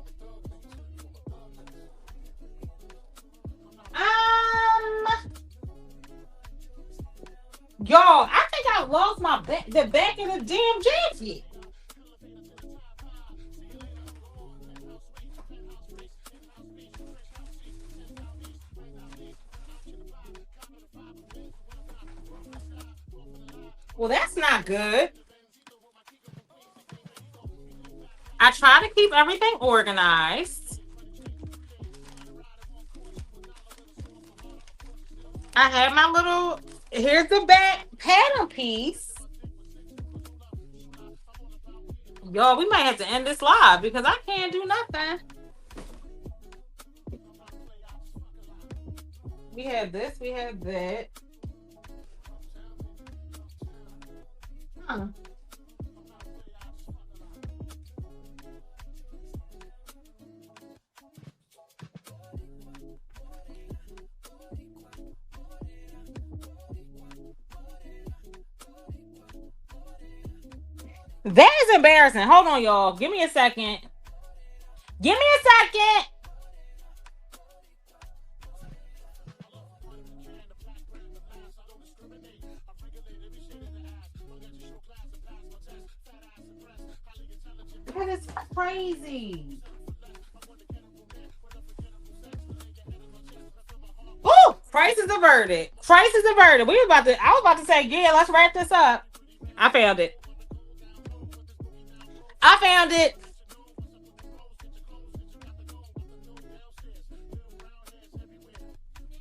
Y'all, I think I lost my the back of the damn jacket. Well, that's not good. I try to keep everything organized. I have my little, here's the back pattern piece. Y'all, we might have to end this live because I can't do nothing. We have this, we have that. Huh. That is embarrassing. Hold on, y'all. Give me a second. Give me a second. That is crazy. Crisis averted. Crisis averted. I was about to say, yeah, let's wrap this up. I found it. I found it.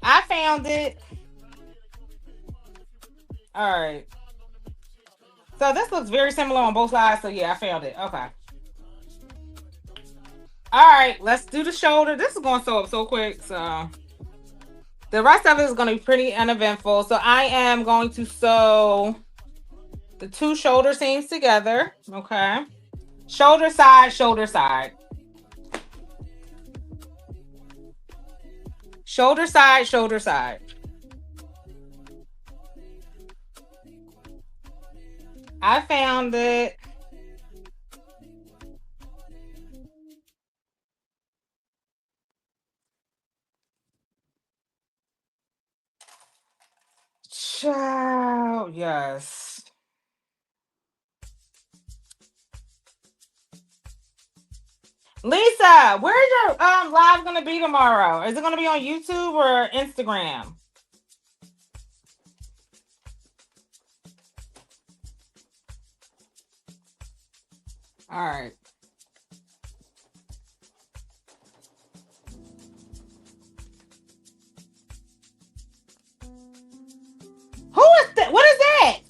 I found it. All right. So this looks very similar on both sides. So yeah, I found it. Okay. All right, let's do the shoulder. This is going to sew up so quick. So the rest of it is going to be pretty uneventful. So I am going to sew the two shoulder seams together. Okay. Shoulder side, shoulder side. Shoulder side, shoulder side. I found it. Child, yes. Lisa, where's your live gonna be tomorrow? Is it gonna be on YouTube or Instagram? All right. Who is that? What is that?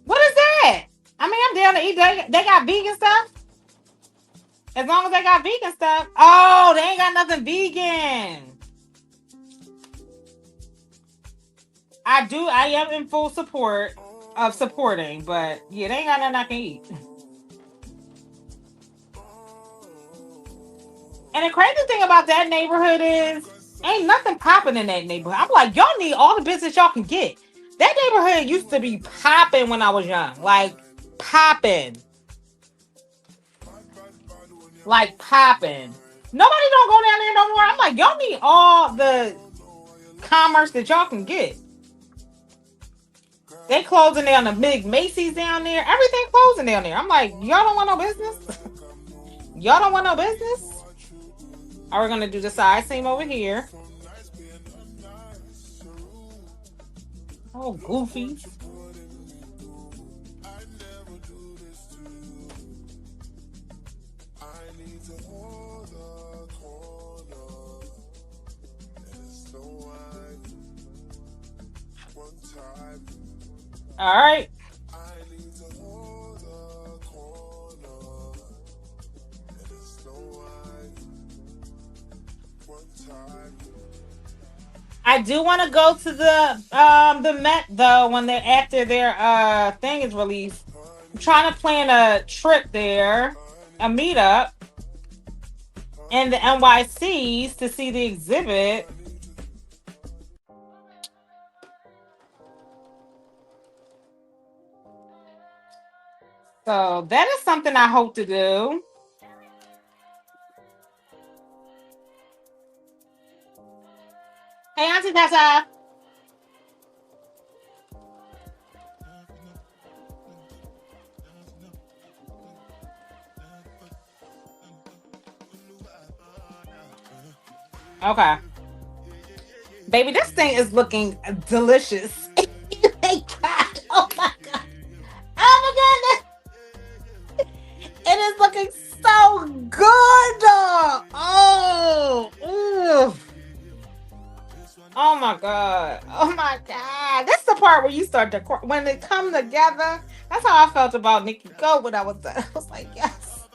What is that? I mean, I'm down to eat. They got vegan stuff. As long as they got vegan stuff. Oh, they ain't got nothing vegan. I am in full support of supporting, but yeah, they ain't got nothing I can eat. And the crazy thing about that neighborhood is ain't nothing popping in that neighborhood. I'm like, y'all need all the business y'all can get. That neighborhood used to be popping when I was young. Like popping. Like popping. Nobody don't go down there no more. I'm like, y'all need all the commerce that y'all can get. They closing down the big Macy's down there. Everything closing down there. I'm like, y'all don't want no business? Y'all don't want no business? Are we gonna do the side seam over here? Oh, goofies. All right. I do want to go to the Met though when they're after their thing is released. I'm trying to plan a trip there, a meetup in the NYCs to see the exhibit. So that is something I hope to do. Hey, Auntie Tessa. Okay. Baby, this thing is looking delicious. Thank God. Oh my God. Oh my goodness. It is looking so good. Oh. Ooh. Oh my God. Oh my God. That's the part where you start to, when they come together. That's how I felt about Nikki Go when I was done. I was like, yes.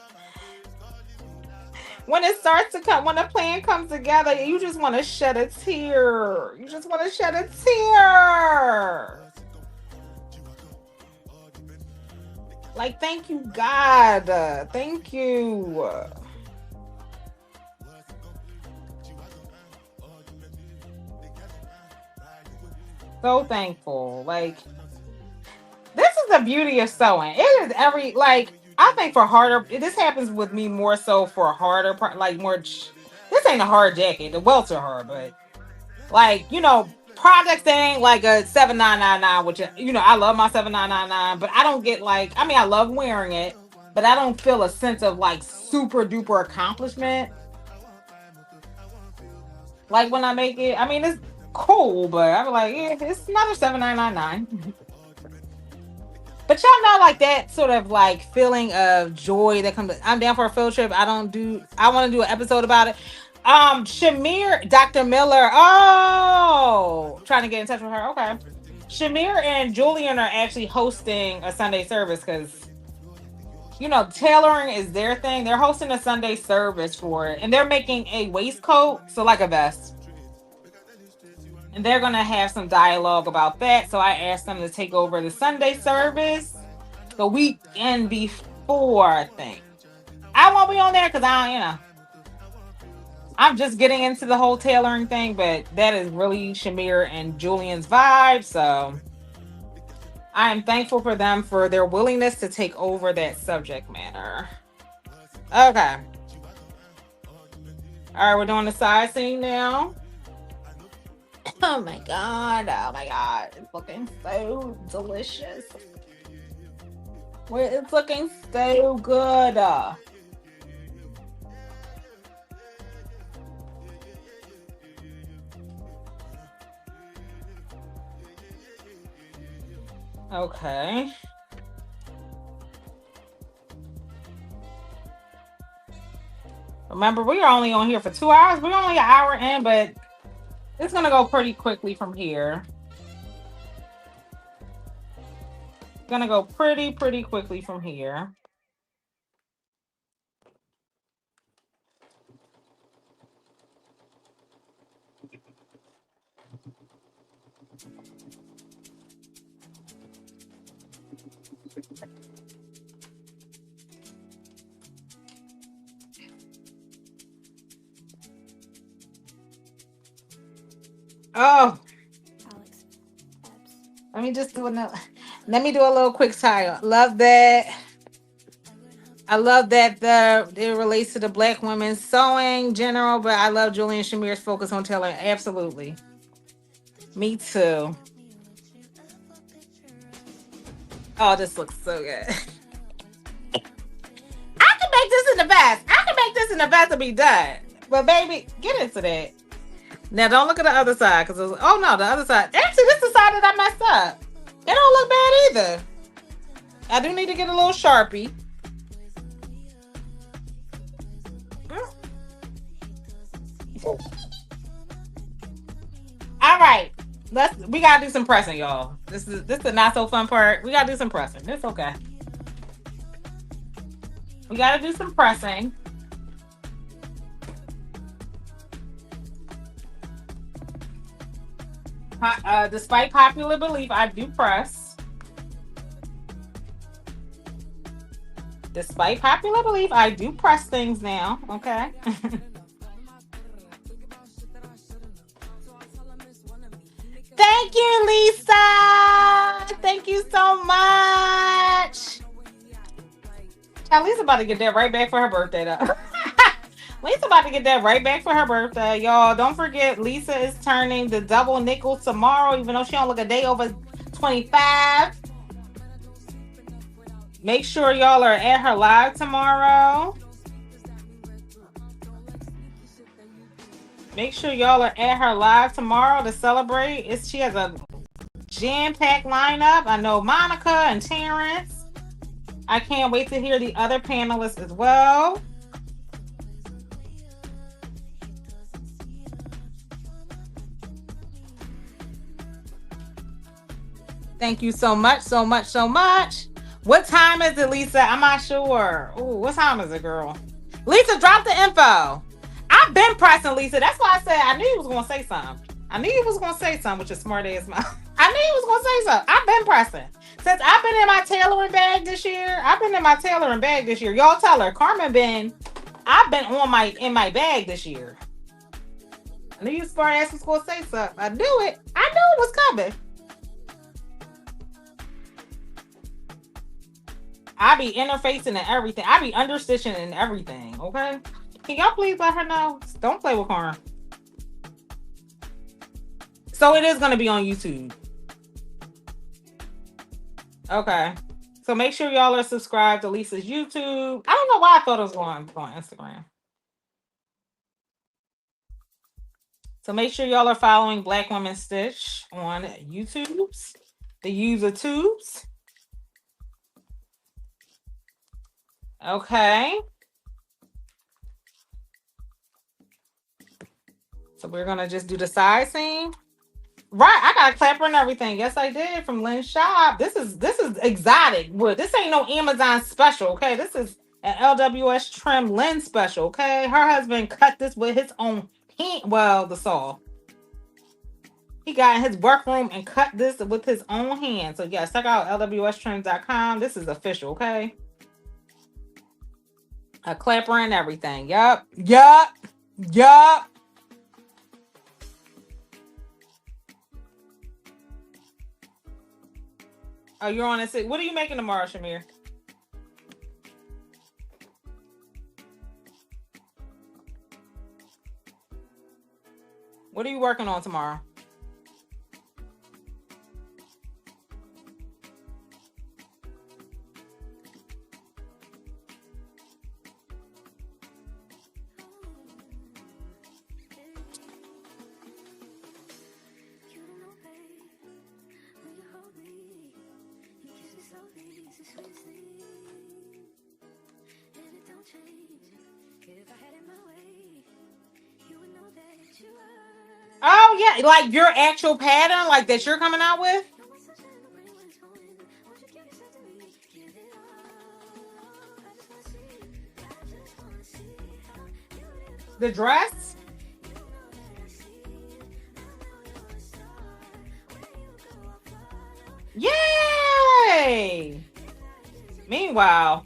When it starts to come, when the plan comes together, you just want to shed a tear. You just want to shed a tear. Like, thank you, God. Thank you. So thankful. Like, this is the beauty of sewing. It is I think for harder, this happens with me more so for a harder part, like more, this ain't a hard jacket. The welts are hard, but like, projects that ain't like a 7999, which, I love my 7999, but I don't get like, I mean, I love wearing it, but I don't feel a sense of like super duper accomplishment. Like when I make it, I mean it's cool, but I'm like, yeah, it's another 7,999. But y'all know, like that sort of like feeling of joy that comes. I'm down for a field trip. I don't do. I want to do an episode about it. Shamir, Dr. Miller. Oh, trying to get in touch with her. Okay, Shamir and Julian are actually hosting a Sunday service because tailoring is their thing. They're hosting a Sunday service for it, and they're making a waistcoat, so like a vest. And they're going to have some dialogue about that. So I asked them to take over the Sunday service the weekend before, I think. I won't be on there because I'm just getting into the whole tailoring thing, but that is really Shamir and Julian's vibe. So I am thankful for them for their willingness to take over that subject matter. Okay. All right, we're doing the side scene now. Oh my god. Oh my god. It's looking so delicious. It's looking so good. Okay. Remember, we are only on here for 2 hours. We're only an hour in, but it's going to go pretty quickly from here. Gonna go pretty quickly from here. Oh, let me just do another. Let me do a little quick tie. Love that. I love that it relates to the Black women sewing general, but I love Julian Shamir's focus on tailoring. Absolutely. Me too. Oh, this looks so good. I can make this in the vest. I can make this in the vest and be done. But baby, get into that. Now don't look at the other side because oh no, the other side. Actually, this is the side that I messed up. It don't look bad either. I do need to get a little Sharpie. All right, we gotta do some pressing, y'all. This is the not so fun part. We gotta do some pressing. It's okay. We gotta do some pressing. Despite popular belief, I do press. Despite popular belief, I do press things now. Okay. Thank you, Lisa. Thank you so much. Lisa's about to get that right back for her birthday, though. Lisa's about to get that right back for her birthday. Y'all, don't forget, Lisa is turning the double nickel tomorrow, even though she don't look a day over 25. Make sure y'all are at her live tomorrow. Make sure y'all are at her live tomorrow to celebrate. She has a jam-packed lineup. I know Monica and Terrence. I can't wait to hear the other panelists as well. Thank you so much, so much, so much. What time is it, Lisa? I'm not sure. Ooh, what time is it, girl? Lisa, drop the info. I've been pressing, Lisa. That's why I said I knew you was going to say something. I knew you was going to say something with your smart ass mouth. I knew you was going to say something. I've been pressing. Since I've been in my tailoring bag this year, Y'all tell her, Carmen I've been in my bag this year. I knew you smart ass was going to say something. I knew it. I knew it was coming. I be interfacing and everything. I be understitching and everything, okay? Can y'all please let her know? Don't play with Carmen. So it is going to be on YouTube. Okay. So make sure y'all are subscribed to Lisa's YouTube. I don't know why I thought it was going on Instagram. So make sure y'all are following Black Women Stitch on YouTube's, the user tubes. Okay. So we're gonna just do the side seam. Right, I got a clapper and everything. Yes, I did from Lynn's shop. This is exotic wood. This ain't no Amazon special, okay? This is an LWS trim Lynn special, okay? Her husband cut this with his own hand. Well, the saw. He got in his workroom and cut this with his own hand. So yes, check out lwstrims.com. This is official, okay? A clapper and everything. Yup. Yup. Yup. Oh, you're on it. What are you making tomorrow, Shamir? What are you working on tomorrow? Oh yeah, like your actual pattern, like that you're coming out with. The dress. Yay! Meanwhile,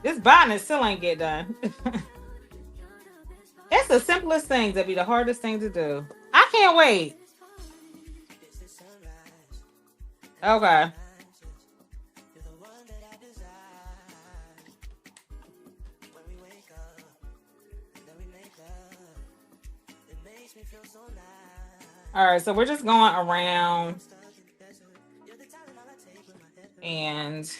this bonnet still ain't get done. It's the simplest things that be the hardest thing to do. I can't wait. Okay. All right, so we're just going around and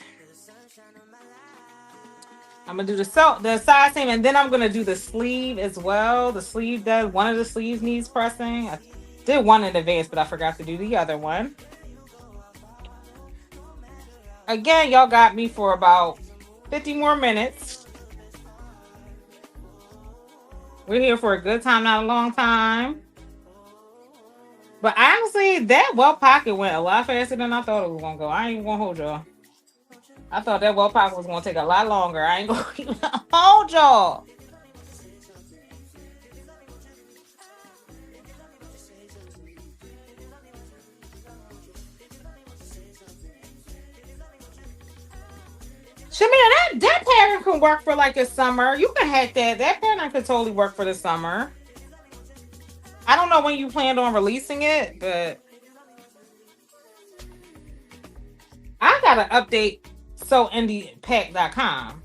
I'm gonna do the side seam, and then I'm gonna do the sleeve as well. The sleeve does one of the sleeves needs pressing. I did one in advance, but I forgot to do the other one. Again, y'all got me for about 50 more minutes. We're here for a good time, not a long time. But honestly, that well pocket went a lot faster than I thought it was gonna go. I ain't even gonna hold y'all. I thought that well pocket was gonna take a lot longer. I ain't gonna even hold y'all. Shamir, that pattern can work for like a summer. You can hack that. That pattern could totally work for the summer. I don't know when you planned on releasing it, but I gotta update sewindypack.com.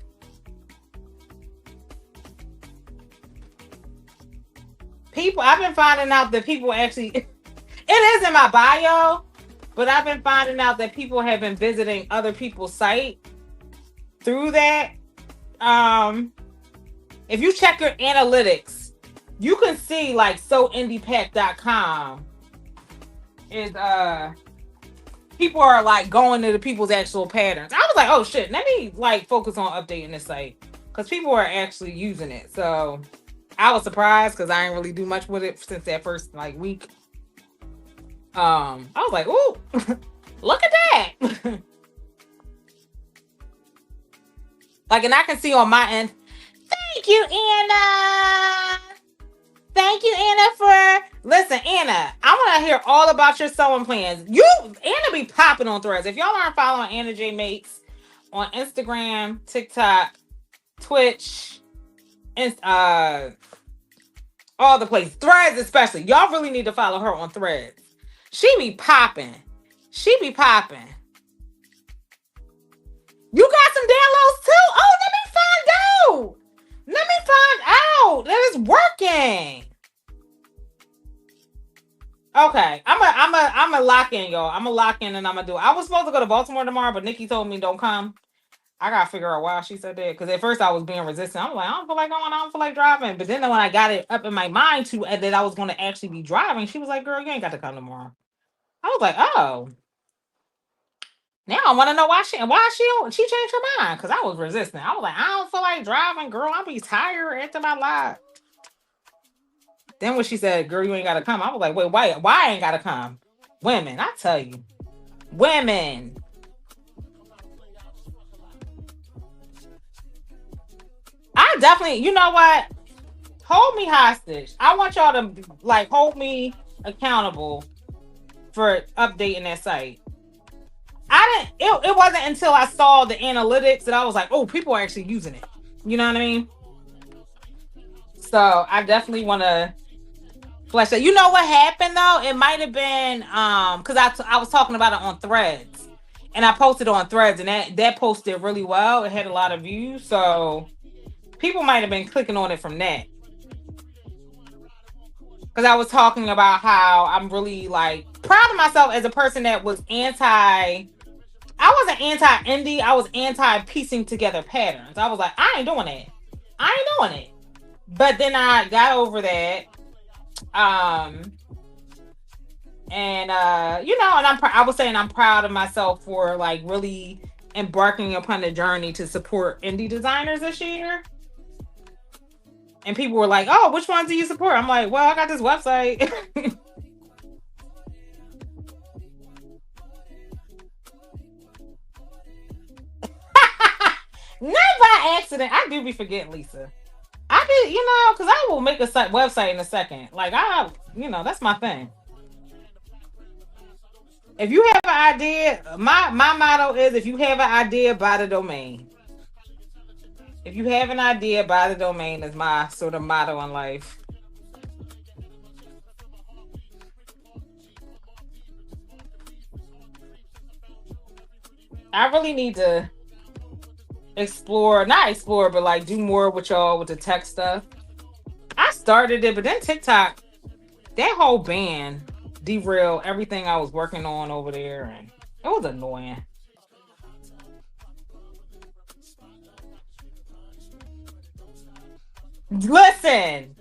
People, I've been finding out that people actually, it is in my bio, but I've been finding out that people have been visiting other people's site through that. If you check your analytics, you can see like sewindypack.com is people are like going to the people's actual patterns. I was like, oh shit, let me like focus on updating this site because people are actually using it. So I was surprised because I didn't really do much with it since that first like week. I was like, ooh, look at that. Like, and I can see on my end. Thank you, Anna. Thank you, Anna, for listen, Anna. I want to hear all about your sewing plans. Anna be popping on threads. If y'all aren't following Anna J Makes on Instagram, TikTok, Twitch, and all the places, threads especially. Y'all really need to follow her on threads. She be popping. She be popping. You got some downloads too? Oh, let me find out. Let me find out that it's working. Okay, I'm a lock in, y'all. I'm a lock in, and I'm gonna do it. I was supposed to go to Baltimore tomorrow, but Nikki told me don't come. I gotta figure out why she said that. Because at first I was being resistant. I'm like, I don't feel like going. I don't feel like driving. But then when I got it up in my mind to that I was going to actually be driving, she was like, "Girl, you ain't got to come tomorrow." I was like, "Oh, now I want to know why she changed her mind." Because I was resistant. I was like, "I don't feel like driving, girl. I'll be tired after my life." Then when she said, "Girl, you ain't got to come," I was like, "Wait, why I ain't got to come?" Women, I tell you, women. I definitely, you know what? Hold me hostage. I want y'all to like hold me accountable for updating that site. I didn't. It wasn't until I saw the analytics that I was like, "Oh, people are actually using it." You know what I mean? So I definitely want to flesh that. You know what happened though? It might have been because I was talking about it on Threads, and I posted on Threads, and that posted really well. It had a lot of views, so people might have been clicking on it from that. Because I was talking about how I'm really like proud of myself as a person that was I wasn't anti indie, I was anti piecing together patterns. I was like, I ain't doing it. I ain't doing it. But then I got over that. Um and and I was saying I'm proud of myself for like really embarking upon the journey to support indie designers this year. And people were like, "Oh, which ones do you support?" I'm like, "Well, I got this website." Not by accident. I do be forgetting, Lisa. I did, because I will make a website in a second. Like that's my thing. If you have an idea, my motto is: if you have an idea, buy the domain. If you have an idea, buy the domain is my sort of motto in life. I really need to not explore, but like do more with y'all with the tech stuff. I started it, but then TikTok, that whole ban derailed everything I was working on over there, and it was annoying. Listen,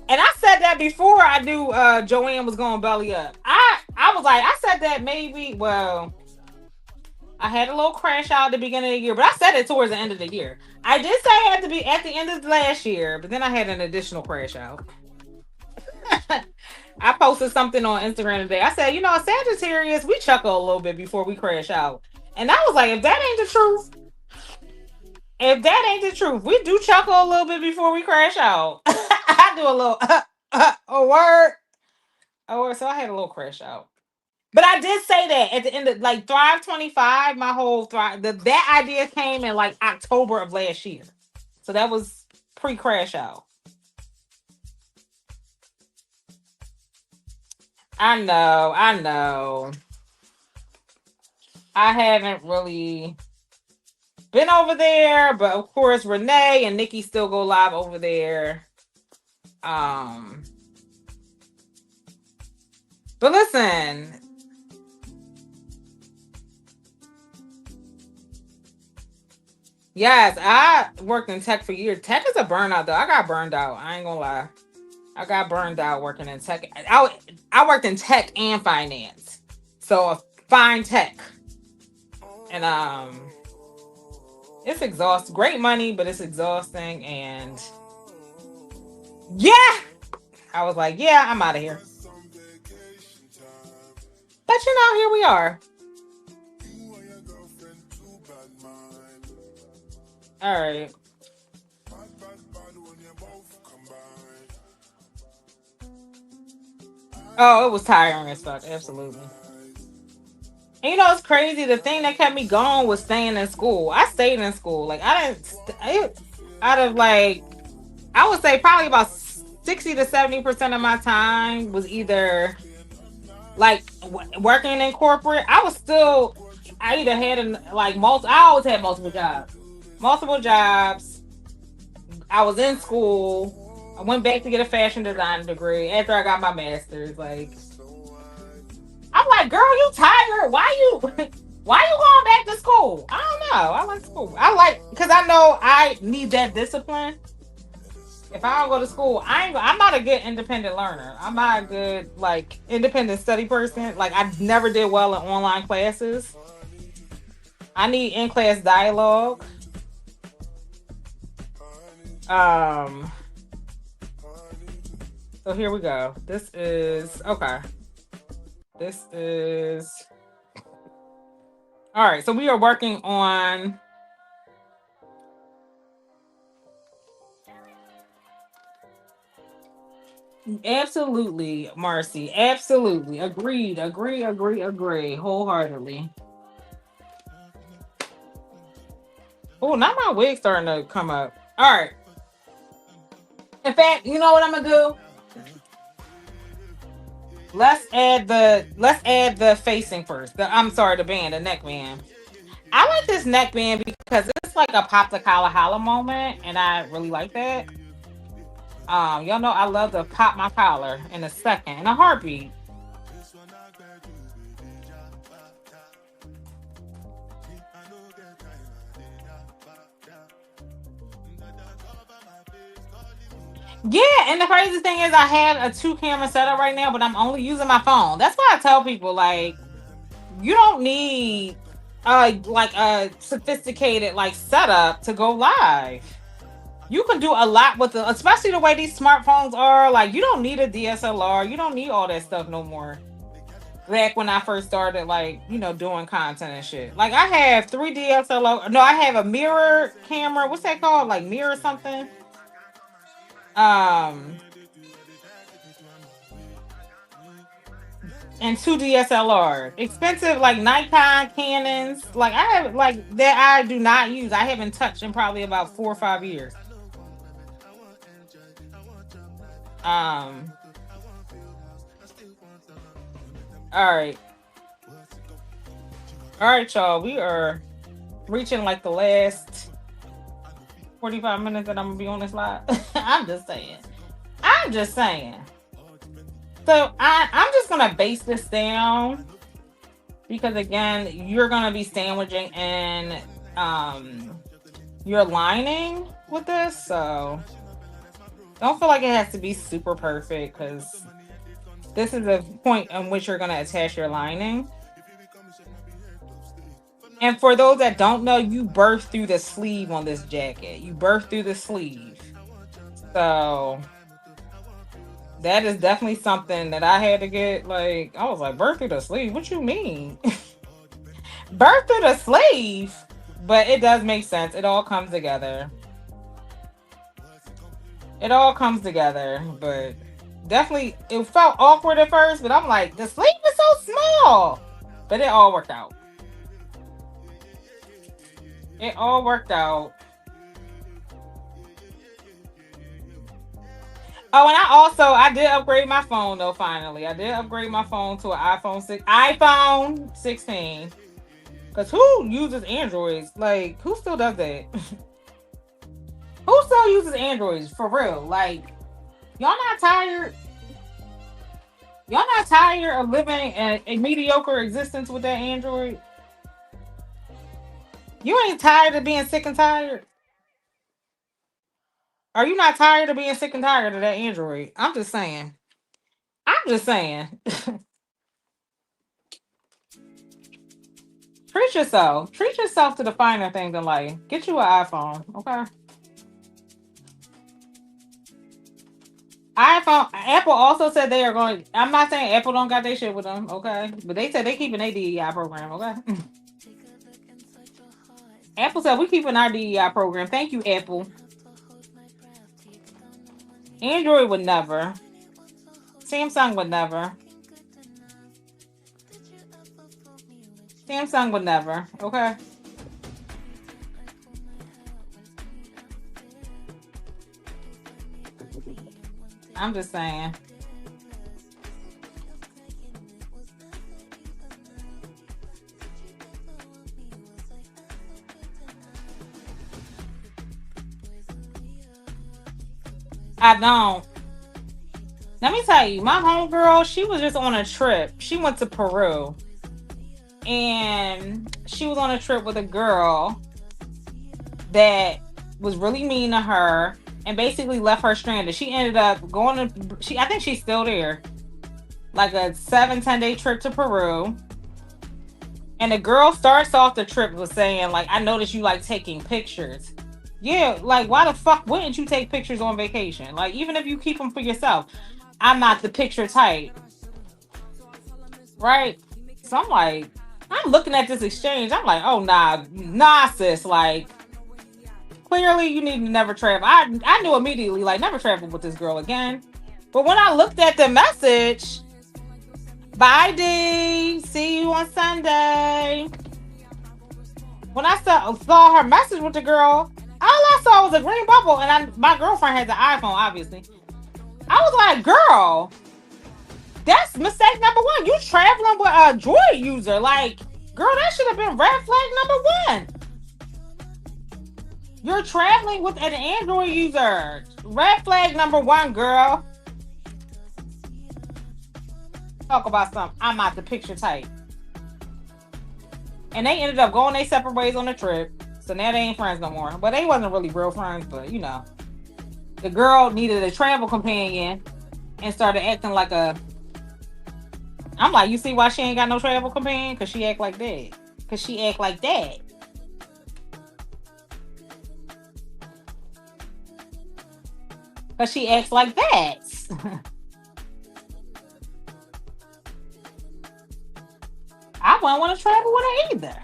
and I said that before I knew Joanne was going belly up. I was like, I said that maybe. Well, I had a little crash out at the beginning of the year, but I said it towards the end of the year. I did say it had to be at the end of the last year, but then I had an additional crash out. I posted something on Instagram today. I said, Sagittarius, we chuckle a little bit before we crash out. And I was like, if that ain't the truth, we do chuckle a little bit before we crash out. I do a little, a word. So I had a little crash out. But I did say that at the end of like Thrive 25, my whole that idea came in like October of last year. So that was pre-crash out. I know. I haven't really been over there, but of course Renee and Nikki still go live over there. But listen, yes, I worked in tech for years. Tech is a burnout though. I got burned out. I ain't gonna lie. I got burned out working in tech. I worked in tech and finance. So fine tech. And it's exhausting. Great money, but it's exhausting. And yeah, I was like, yeah, I'm out of here. But here we are. All right. Oh, it was tiring as fuck. Absolutely. And it's crazy. The thing that kept me going was staying in school. I stayed in school. Like I didn't. Out of like, I would say probably about 60 to 70% of my time was either like working in corporate. I either had like I always had multiple jobs. I was in school. I went back to get a fashion design degree after I got my master's. Like, I'm like, girl, you tired? Why you? Why you going back to school? I don't know. I like school. I like because I know I need that discipline. If I don't go to school, I'm not a good independent learner. I'm not a good like independent study person. Like I never did well in online classes. I need in class dialogue. Um. So here we go. This is okay. This is all right. So we are working on. Absolutely, Marcy. Absolutely. Agreed. Agree. Wholeheartedly. Oh, not my wig starting to come up. All right. In fact, you know what I'm gonna do? Let's add the facing first. I'm sorry, the band, the neckband. I like this neckband because it's like a pop the collar holla moment, and I really like that. Y'all know I love to pop my collar in a second, in a heartbeat. Yeah, and the crazy thing is I have a 2 camera setup right now, but I'm only using my phone. That's why I tell people like you don't need like a sophisticated like setup to go live. You can do a lot with the especially the way these smartphones are. Like you don't need a DSLR. You don't need all that stuff no more. Back when I first started like, doing content and shit. Like I have 3 DSLR. No, I have a mirror camera. What's that called? Like mirror something? Um and 2 DSLR. Expensive like Nikon Canons. Like I have like that I do not use. I haven't touched in probably about 4 or 5 years. Um all right. All right, y'all. We are reaching like the last 45 minutes that I'm gonna be on this live. I'm just saying. I'm just saying. So I'm just gonna base this down because again, you're gonna be sandwiching in your lining with this, so don't feel like it has to be super perfect because this is a point in which you're gonna attach your lining. And for those that don't know, you birth through the sleeve on this jacket. You birth through the sleeve. So that is definitely something that I had to get. Like, I was like, birth through the sleeve? What you mean? Birth through the sleeve? But it does make sense. It all comes together. It all comes together. But definitely, it felt awkward at first. But I'm like, the sleeve is so small. But it all worked out. It all worked out. Oh, and I did upgrade my phone though. Finally, I did upgrade my phone to an iPhone 16. Cause who uses Androids? Like, who still does that? Who still uses Androids for real? Like, y'all not tired? Y'all not tired of living a mediocre existence with that Android? You ain't tired of being sick and tired? Are you not tired of being sick and tired of that Android? I'm just saying. I'm just saying. Treat yourself. Treat yourself to the finer things in life. Get you an iPhone, okay? iPhone. Apple also said they are going. I'm not saying Apple don't got their shit with them, okay? But they said they keeping their DEI program, okay? Apple said we keeping our DEI program. Thank you, Apple. Android would never. Samsung would never. Samsung would never, okay? I'm just saying. I don't. Let me tell you, my homegirl, she was just on a trip. She went to Peru. and she was on a trip with a girl that was really mean to her and basically left her stranded. She ended up going to, I think she's still there, like a 7-10 day trip to Peru. And the girl starts off the trip with saying, like, I noticed you like taking pictures. Yeah, like, why the fuck wouldn't you take pictures on vacation? Like, even if you keep them for yourself, I'm not the picture type. Right? So I'm like, I'm looking at this exchange. I'm like, oh, nah, sis. Like, clearly you need to never travel. I knew immediately, like, never travel with this girl again. But when I looked at the message, bye, D. See you on Sunday. When I saw her message with the girl, all I saw was a green bubble, and my girlfriend had the iPhone, obviously. I was like, girl, that's mistake number one. You traveling with a Droid user. Like, girl, that should have been red flag number one. You're traveling with an Android user. Red flag number one, girl. Talk about something. I'm not the picture type. And they ended up going their separate ways on the trip. So now they ain't friends no more. But they wasn't really real friends, but you know. The girl needed a travel companion and started acting like a... I'm like, you see why she ain't got no travel companion? Because she act like that. Because she act like that. Because she acts like that. I wouldn't want to travel with her either.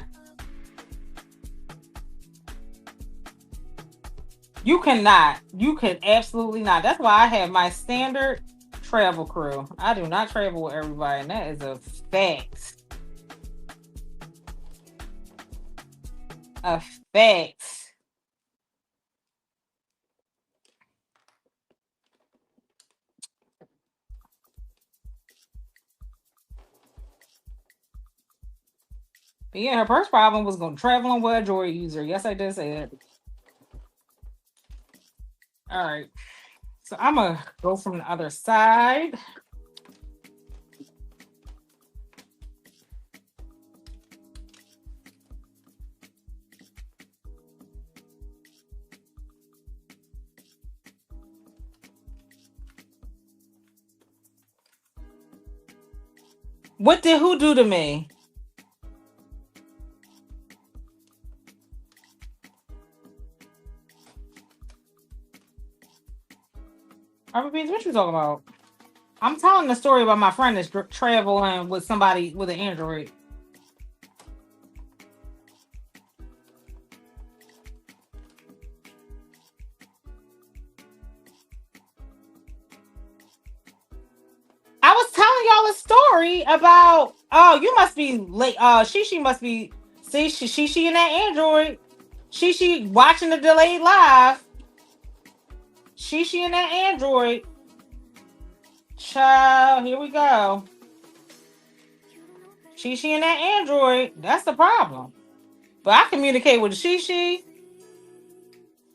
You cannot. You could absolutely not. That's why I have my standard travel crew. I do not travel with everybody, and that is a fact. A fact. But yeah, her first problem was going traveling with a Droid user. Yes, I did say that. All right. So I'm going to go from the other side. What did who do to me? What you talking about? I'm telling the story about my friend that's traveling with somebody with an Android. I was telling y'all a story about, oh, you must be late. Shishi must be, see, Shishi in that Android. Shishi watching the delayed live. Shishi in that Android. Child, here we go. Shishi in that Android. That's the problem. But I communicate with Shishi.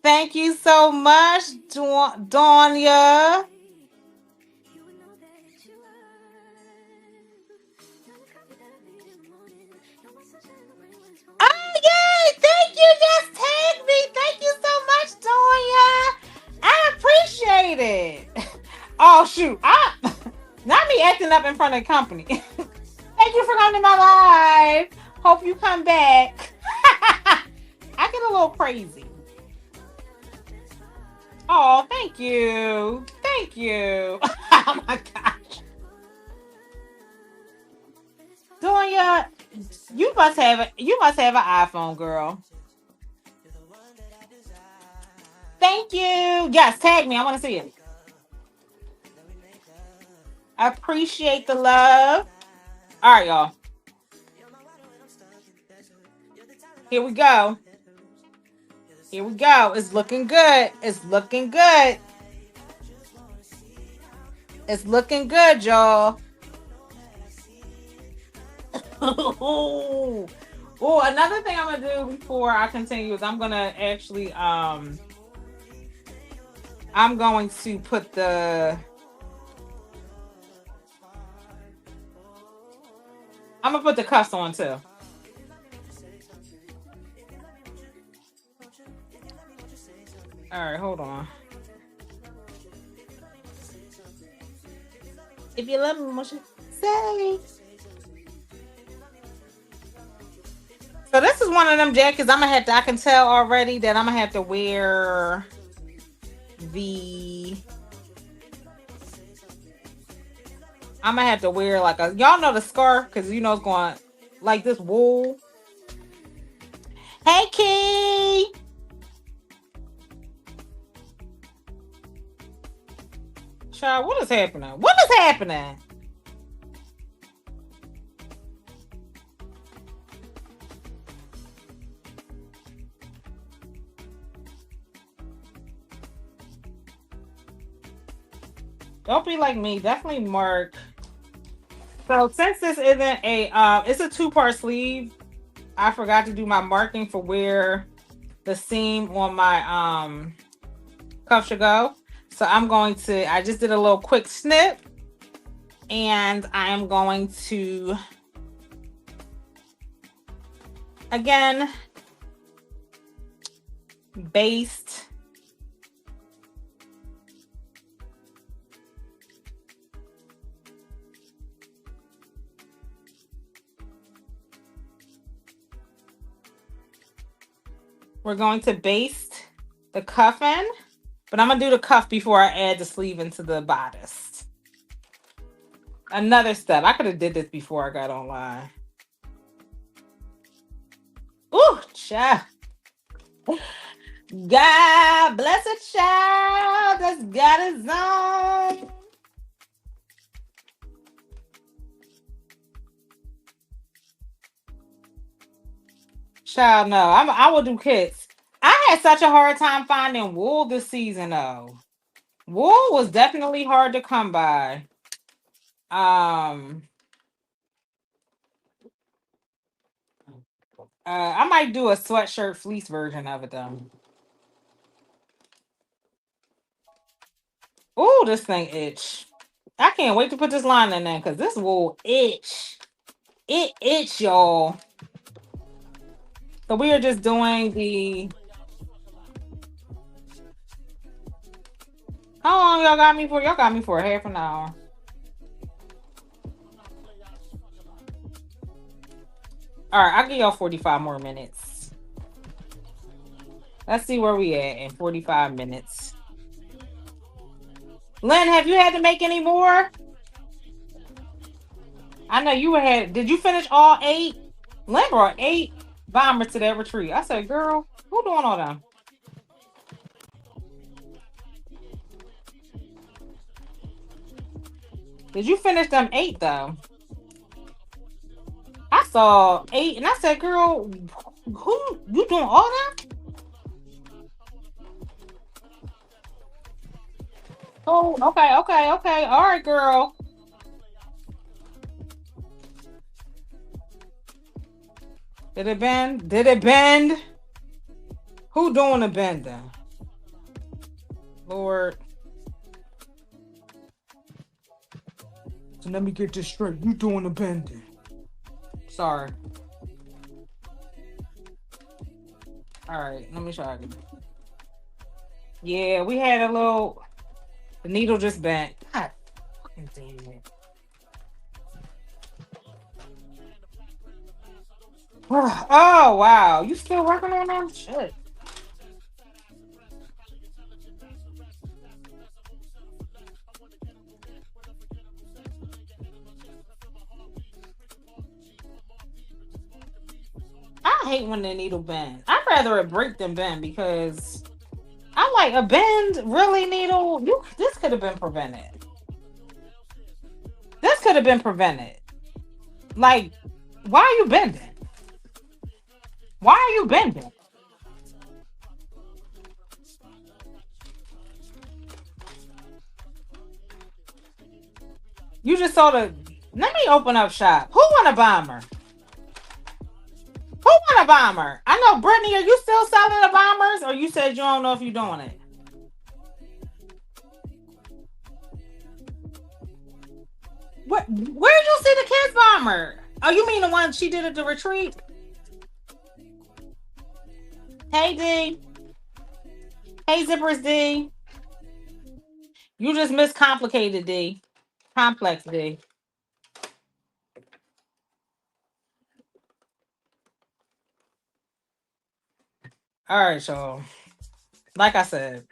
Thank you so much, Donya. Oh, yay! Thank you. Just tag me. Thank you so much, Donya. I appreciate it. Oh, shoot. Not me acting up in front of the company. Thank you for coming to my live. Hope you come back. I get a little crazy. Oh, thank you. Thank you. Oh my gosh. Donya, you must have an iPhone, girl. Thank you. Yes, tag me. I want to see it. I appreciate the love. All right, y'all. Here we go. Here we go. It's looking good. It's looking good. It's looking good, y'all. Oh, another thing I'm gonna do before I continue is I'm gonna actually I'm going to put the cuffs on too. All right, hold on. If you love me, what you say? So this is one of them jackets I can tell already that I'm gonna have to wear I'm gonna have to wear like y'all know the scarf because you know it's going like this wool. Hey Key. Child, what is happening? What is happening? Don't be like me. Definitely mark. So since this isn't it's a 2-part sleeve. I forgot to do my marking for where the seam on my cuff should go. So I just did a little quick snip, and I am going to again baste we're going to baste the cuff in, but I'm gonna do the cuff before I add the sleeve into the bodice. Another step. I could have did this before I got online. Ooh, child. God bless a child that's got his own. Child, no. I will do kits. I had such a hard time finding wool this season, though. Wool was definitely hard to come by. I might do a sweatshirt fleece version of it though. Oh, this thing itch. I can't wait to put this line in there because this will itch. It itch, y'all. So we are just doing the. How long y'all got me for? Y'all got me for a half an hour. All right, I'll give y'all 45 more minutes. Let's see where we at in 45 minutes. Lynn, have you had to make any more? I know you had. Did you finish all 8? Lynn brought 8 bombers to that retreat. I said, girl, who doing all them? Did you finish them 8 though? I saw 8 and I said, girl, who you doing all that? Oh, okay. All right, girl. Did it bend? Did it bend? Who doing the bending? Lord. So let me get this straight. You doing the bending. Sorry. All right, let me try it. Yeah, we had a little. The needle just bent. God fucking damn it. Oh wow, you still working on them? Shit. I hate when the needle bend. I'd rather it break than bend because I'm like a bend really needle. This could have been prevented. This could have been prevented. Like, why are you bending? Why are you bending? You just saw the. Let me open up shop. Who want a bomber? Who want a bomber? I know, Brittany, are you still selling the bombers? Or you said you don't know if you're doing it? Where did you see the kids bomber? Oh, you mean the one she did at the retreat? Hey, D. Hey, Zippers D. You just miscomplicated D. Complex D. All right, y'all. Like I said,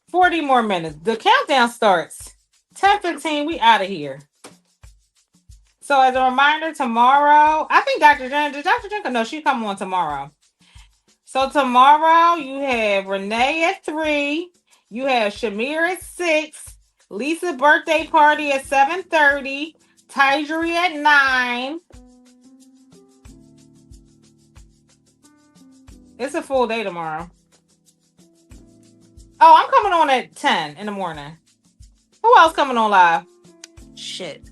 40 more minutes. The countdown starts. 10:15. We out of here. So as a reminder, tomorrow, I think Dr. Jenko, no, she come on tomorrow. So tomorrow you have Renee at 3, you have Shamir at 6, Lisa's birthday party at 7:30, Tyjeri at 9. It's a full day tomorrow. Oh, I'm coming on at 10 in the morning. Who else coming on live? Shit.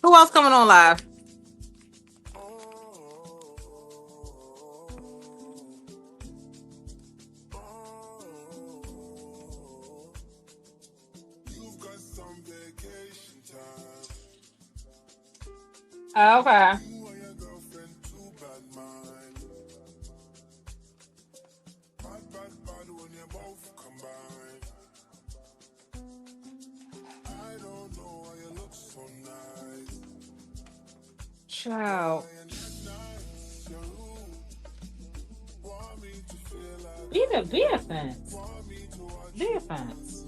Who else coming on live? Oh, okay. Ciao. Be a fence. Be a fence.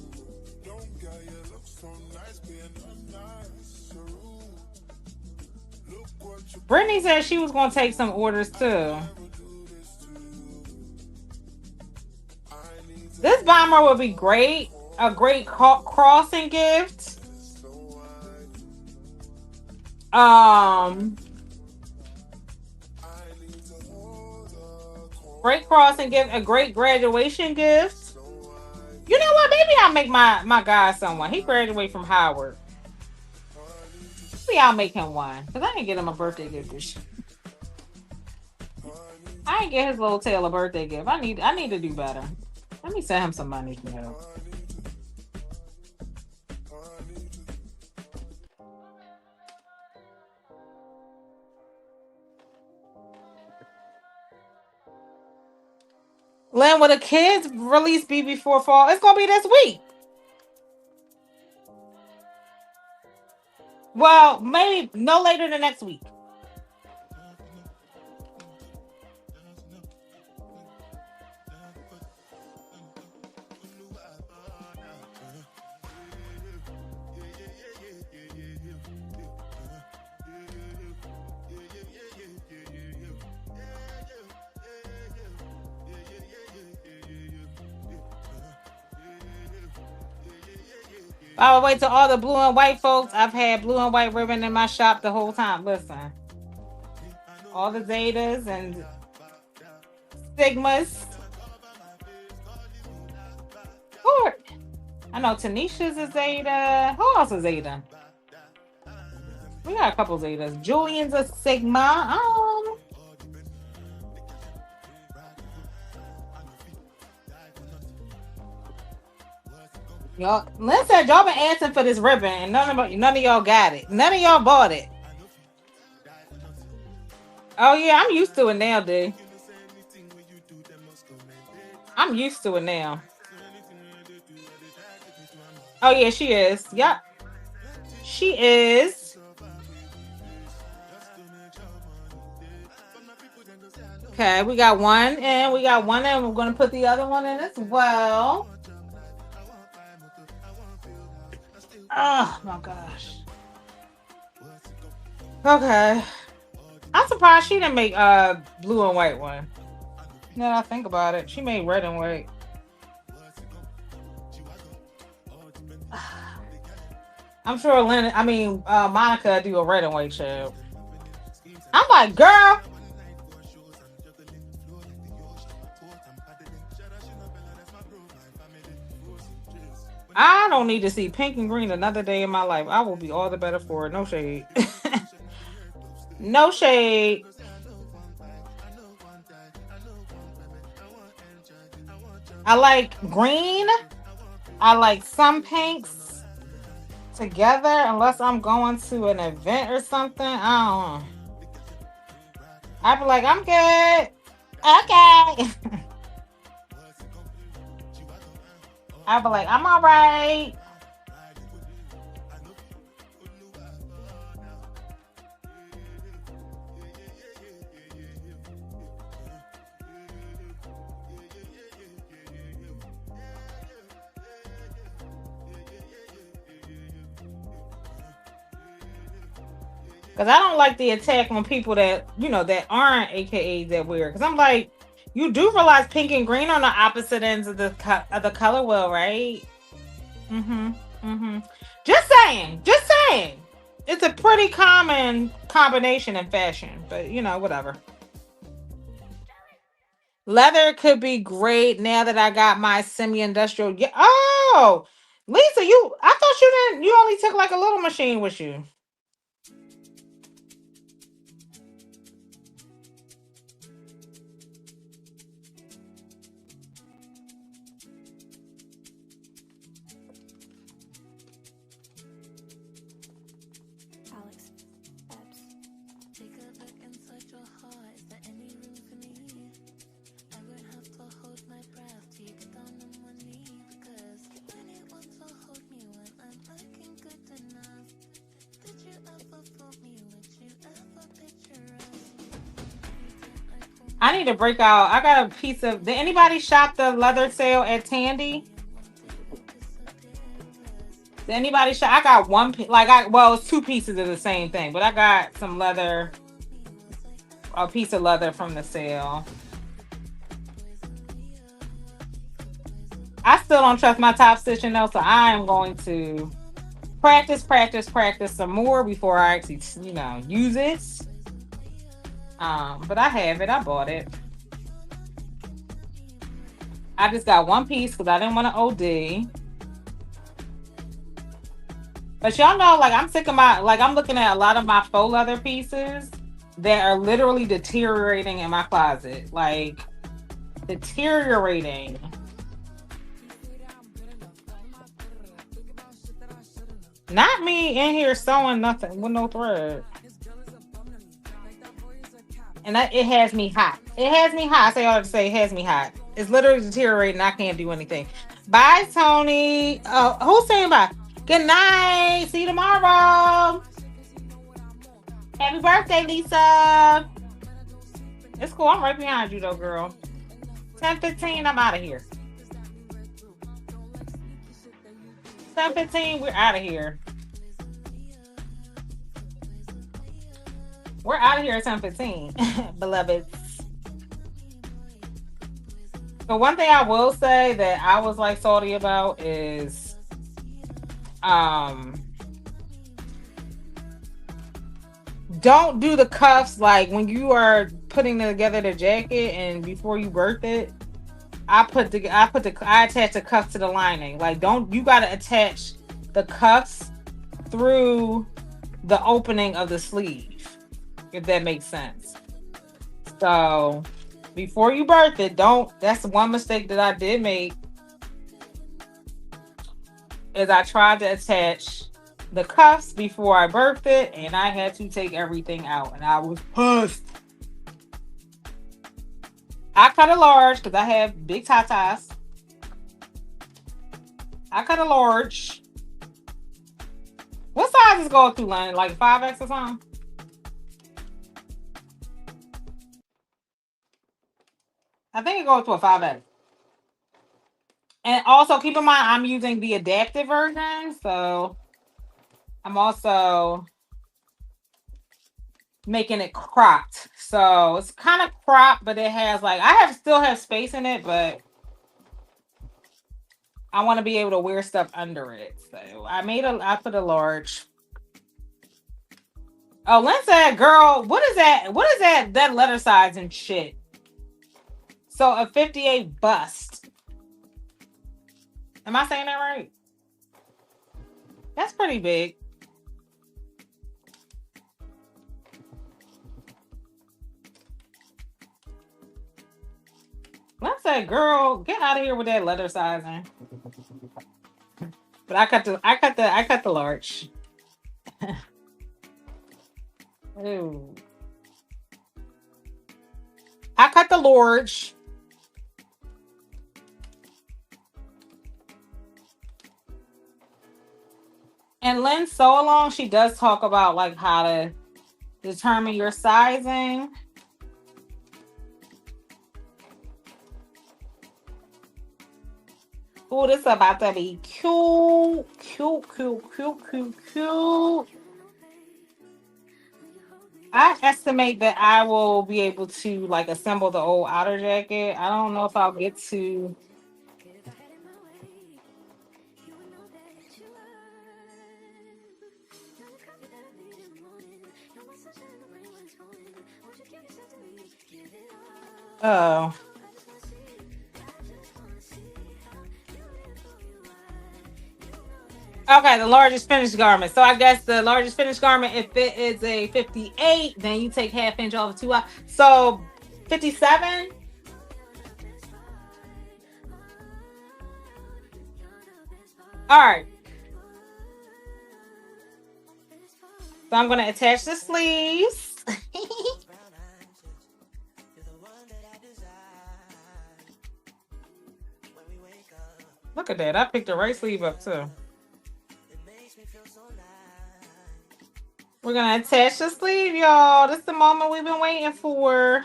Brittany said she was going to take some orders too. This bomber would be great. A great crossing gift. Great crossing gift. A great graduation gift. You know what? Maybe I'll make my guy someone. He graduated from Howard. Maybe I'll make him one. Because I didn't get him a birthday gift this year. I didn't get his little tail a birthday gift. I need to do better. Let me send him some money. Lynn, will the kids release be before fall? It's gonna be this week. Well, maybe no later than next week. By the way, to all the blue and white folks, I've had blue and white ribbon in my shop the whole time. Listen, all the Zetas and Sigmas. Who? I know Tanisha's a Zeta. Who else is Zeta? We got a couple Zetas. Julian's a Sigma. Y'all, Lynn said y'all been asking for this ribbon, and none of y'all got it. None of y'all bought it. Oh yeah, I'm used to it now, dude. I'm used to it now. Oh yeah, she is. Yep, she is. Okay, we got one, and we got one, and we're gonna put the other one in as well. Oh my gosh. Okay. I'm surprised she didn't make blue and white one. Now that I think about it, she made red and white. I'm sure Monica do a red and white show. I'm like, girl. I don't need to see pink and green another day in my life. I will be all the better for it. No shade. No shade. I like green. I like some pinks together, unless I'm going to an event or something. I don't know. I'd be like, I'm good. Okay. I'll be like, I'm all right. Because I don't like the attack on people that, that aren't AKAs that wear. Because I'm like, you do realize pink and green on the opposite ends of the color wheel, right? Mm-hmm. Mm-hmm. Just saying. Just saying. It's a pretty common combination in fashion, but whatever. Leather could be great now that I got my semi-industrial. Yeah. Oh, Lisa, I thought you didn't. You only took like a little machine with you. I need to break out. I got a piece of. Did anybody shop the leather sale at Tandy? Did anybody shop? I got one. Well, it's two pieces of the same thing, but I got some leather, a piece of leather from the sale. I still don't trust my top stitching though, so I am going to practice some more before I actually, use it. But I have it. I bought it. I just got one piece because I didn't want to OD. But y'all know, like, I'm sick of I'm looking at a lot of my faux leather pieces that are literally deteriorating in my closet. Like, deteriorating. Not me in here sewing nothing with no thread. And it has me hot. It has me hot. I say all to say it has me hot. It's literally deteriorating. I can't do anything. Bye, Tony. Who's saying bye? Good night. See you tomorrow. Happy birthday, Lisa. It's cool. I'm right behind you, though, girl. 10:15. I'm out of here. 10:15. We're out of here. We're out of here at 10:15, beloveds. So one thing I will say that I was like salty about is don't do the cuffs like when you are putting together the jacket and before you birth it. I attach the cuffs to the lining. Like, you gotta attach the cuffs through the opening of the sleeve, if that makes sense. So before you birth it, that's one mistake that I did make, is I tried to attach the cuffs before I birthed it, and I had to take everything out, and I was pissed. I cut a large because I have big tatas. I cut a large. What size is going through, London? Like 5X or something? I think it goes to a 5X. And also keep in mind, I'm using the adaptive version, so I'm also making it cropped. So it's kind of cropped, but it has still have space in it, but I want to be able to wear stuff under it. So I put a large. Oh, Lynn said, girl, what is that? What is that letter size and shit? So a 58 bust. Am I saying that right? That's pretty big. Let's say, girl, get out of here with that letter sizing. But I cut the large. Ooh. I cut the large. And Lynn Sewalong, she does talk about like how to determine your sizing. Oh, this is about to be cute, cute, cute, cute, cute, cute. I estimate that I will be able to like assemble the old outer jacket. I don't know if I'll get to. Oh. Okay, the largest finished garment. So I guess the largest finished garment, if it is a 58, then you take half inch off of 2 out. So 57. All right. So I'm going to attach the sleeves. Look at that. I picked the right sleeve up too. We're going to attach the sleeve, y'all. This is the moment we've been waiting for.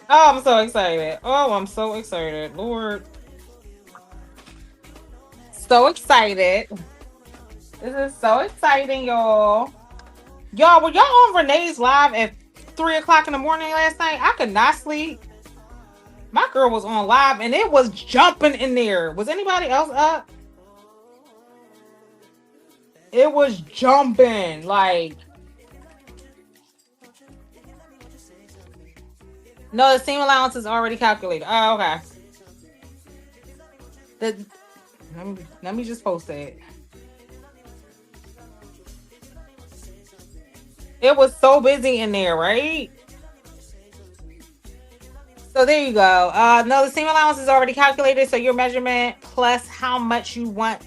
Oh, I'm so excited. Oh, I'm so excited. Lord. So excited. This is so exciting, y'all. Y'all, were y'all on Renee's live at 3 o'clock in the morning last night? I could not sleep. My girl was on live and it was jumping in there. Was anybody else up? It was jumping. Like, no, the seam allowance is already calculated. Oh, okay. Let me just post that. It was so busy in there, right? So there you go. No, the seam allowance is already calculated. So your measurement plus how much you want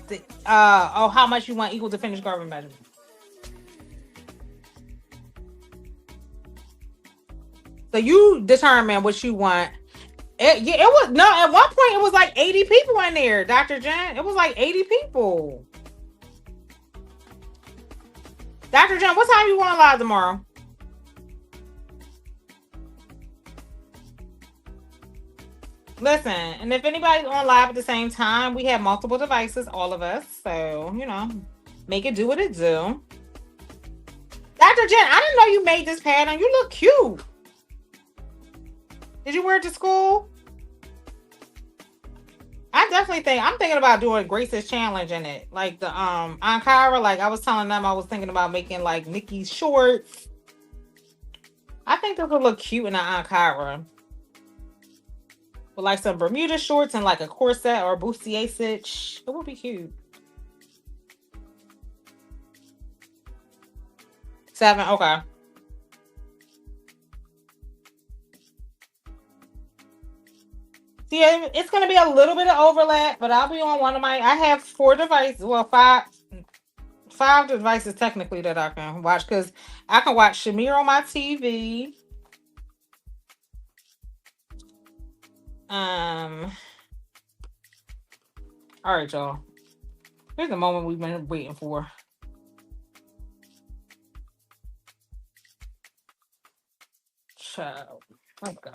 how much you want equal to finished garment measurement. So you determine what you want. It was no. At one point, it was like 80 people in there, Dr. Jen. It was like 80 people. Dr. Jen, what time you want live tomorrow? Listen, and if anybody's on live at the same time, we have multiple devices, all of us. So, you know, make it do what it do. Dr. Jen, I didn't know you made this pattern. You look cute. Did you wear it to school? I definitely think I'm thinking about doing Grace's challenge in it. Like the Ankara, like I was telling them I was thinking about making like Nikki's shorts. I think this would look cute in an Ankara. With like some Bermuda shorts and like a corset or a bustier stitch. It would be cute. 7, okay. See, it's going to be a little bit of overlap, but I'll be on one of I have 4 devices. Well, 5 devices technically that I can watch because I can watch Shamir on my TV. All right, y'all. Here's the moment we've been waiting for. Child. Let's go.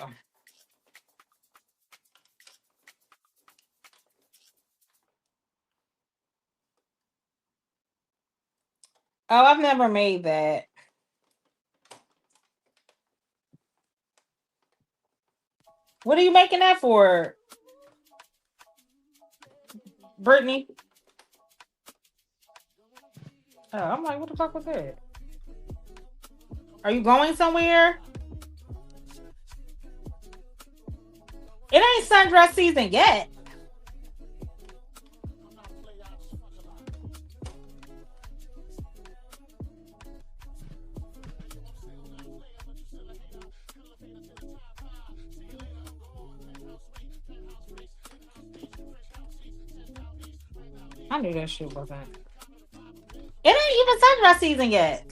Oh, I've never made that. What are you making that for, Brittany? Oh, I'm like, what the fuck was that? Are you going somewhere? It ain't sundress season yet. I knew that shit wasn't. It ain't even sundress season yet.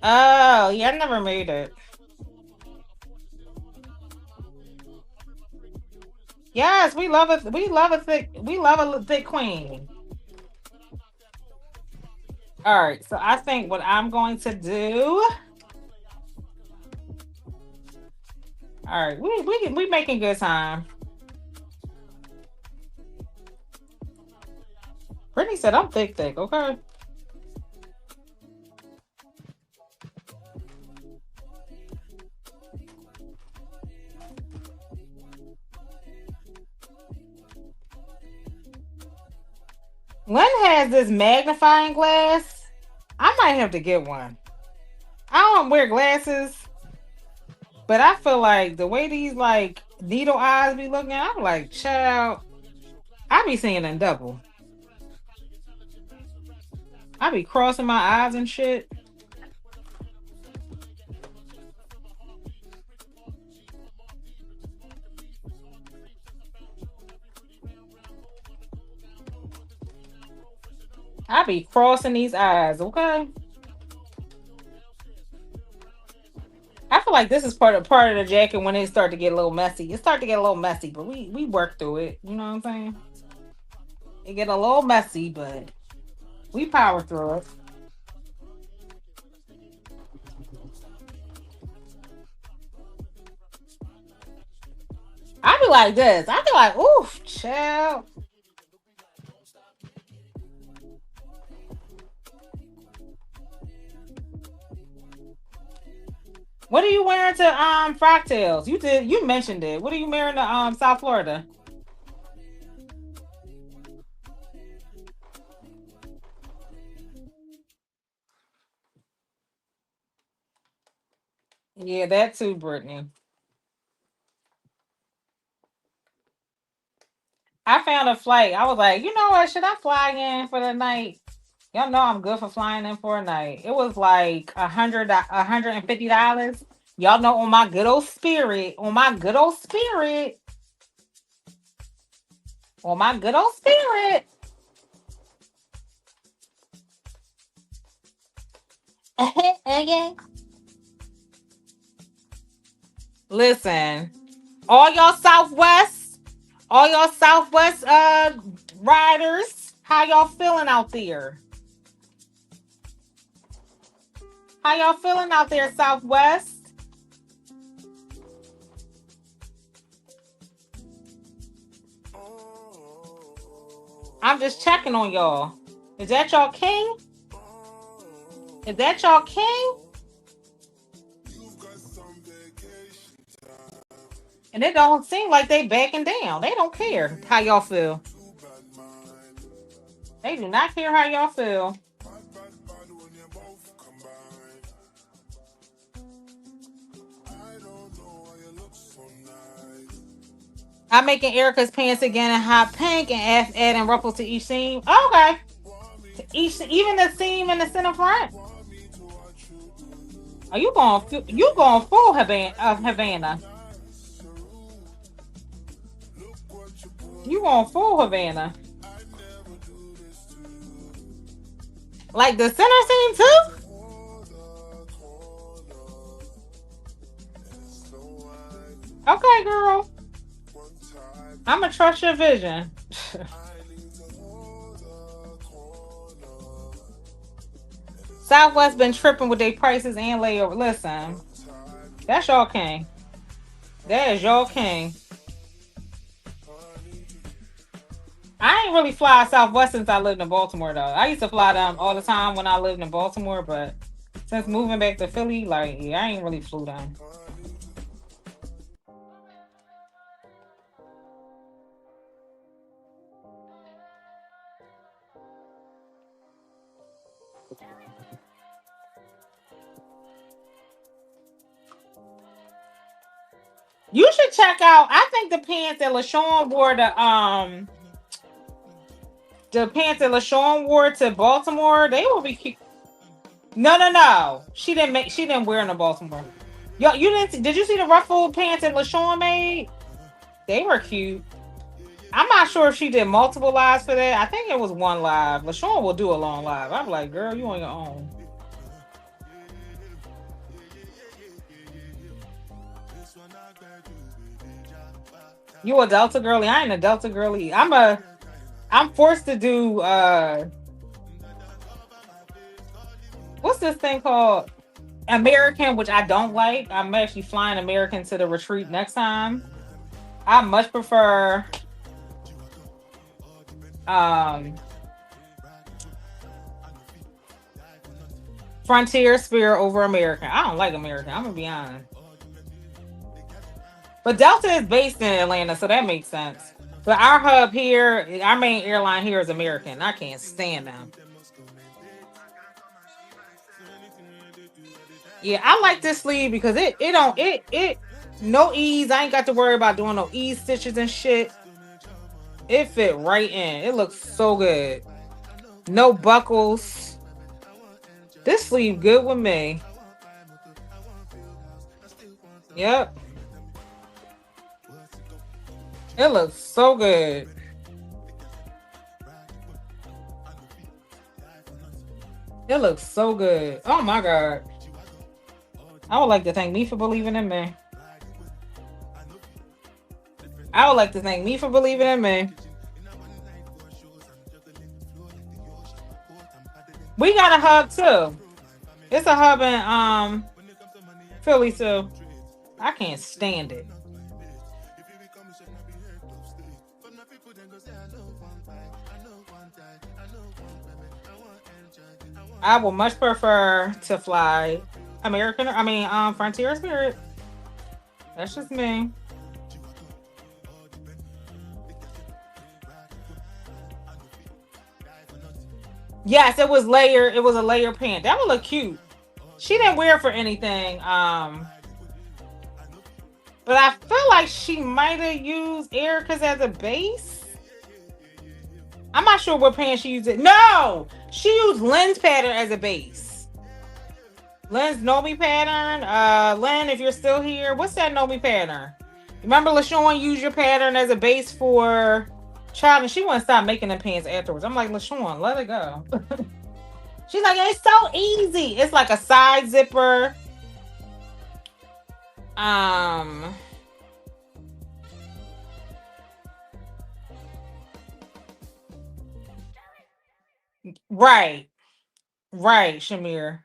Oh, yeah, I never made it. Yes, we love it. We love a thick queen. All right, so I think what I'm going to do. All right, we making good time. Brittany said I'm thick. Okay. Lynn has this magnifying glass. I might have to get one. I don't wear glasses, but I feel like the way these like needle eyes be looking, I'm like, child, I be seeing in double. I be crossing my eyes and shit. I be crossing these eyes, okay? I feel like this is part of the jacket when it start to get a little messy. It start to get a little messy, but we work through it. You know what I'm saying? It get a little messy, but we power through it. I be like this. I be like, oof, child. What are you wearing to Fractals? You mentioned it. What are you wearing to South Florida? Yeah, that too, Brittany. I found a flight. I was like, you know what? Should I fly in for the night? Y'all know I'm good for flying in for a night. It was like $150. Y'all know on my good old spirit, on my good old spirit. Okay. Listen, all y'all Southwest riders, how y'all feeling out there? How y'all feeling out there, Southwest? I'm just checking on y'all. Is that y'all king? Is that y'all king? And it don't seem like they backing down. They don't care how y'all feel. They do not care how y'all feel. I'm making Erica's pants again in hot pink and adding ruffles to each seam. Okay. To each, even the seam in the center front. Are you going full Havana? You going full Havana? Like the center seam too? Okay, girl. I'm gonna trust your vision. Southwest been tripping with their prices and layover. Listen, that's y'all king. That is y'all king. I ain't really fly Southwest since I lived in Baltimore though. I used to fly them all the time when I lived in Baltimore, but since moving back to Philly, like yeah, I ain't really flew them. You should check out. I think the pants that LaShawn wore to Baltimore, they will be cute. No. She didn't wear them to Baltimore. Yo, you didn't did you see the ruffled pants that LaShawn made? They were cute. I'm not sure if she did multiple lives for that. I think it was one live. LaShawn will do a long live. I'm like, girl, you on your own. You a Delta girly? I ain't a Delta girly. I'm forced to do what's this thing called? American, which I don't like. I'm actually flying American to the retreat next time. I much prefer um Frontier Spirit over American. I don't like American. I'm gonna be honest. But Delta is based in Atlanta, so that makes sense. But our hub here, our main airline here is American. I can't stand them. Yeah, I like this sleeve because it don't it no ease. I ain't got to worry about doing no ease stitches and shit. It fit right in. It looks so good. No buckles. This sleeve good with me. Yep. It looks so good. It looks so good. Oh my God. I would like to thank me for believing in me. I would like to thank me for believing in me. We got a hub too. It's a hub in Philly too. I can't stand it. I would much prefer to fly American. Frontier Spirit. That's just me. Yes, it was layer. It was a layer pant. That would look cute. She didn't wear it for anything. But I feel like she might have used Erica's as a base. I'm not sure what pants she used. No, she used Lynn's pattern as a base. Lynn's Nomi pattern. Lynn, if you're still here, what's that Nomi pattern? Remember LaShawn used your pattern as a base for child, and she wouldn't stop making the pants afterwards. I'm like, LaShawn, let it go. She's like, it's so easy. It's like a side zipper. Right. Right, Shamir.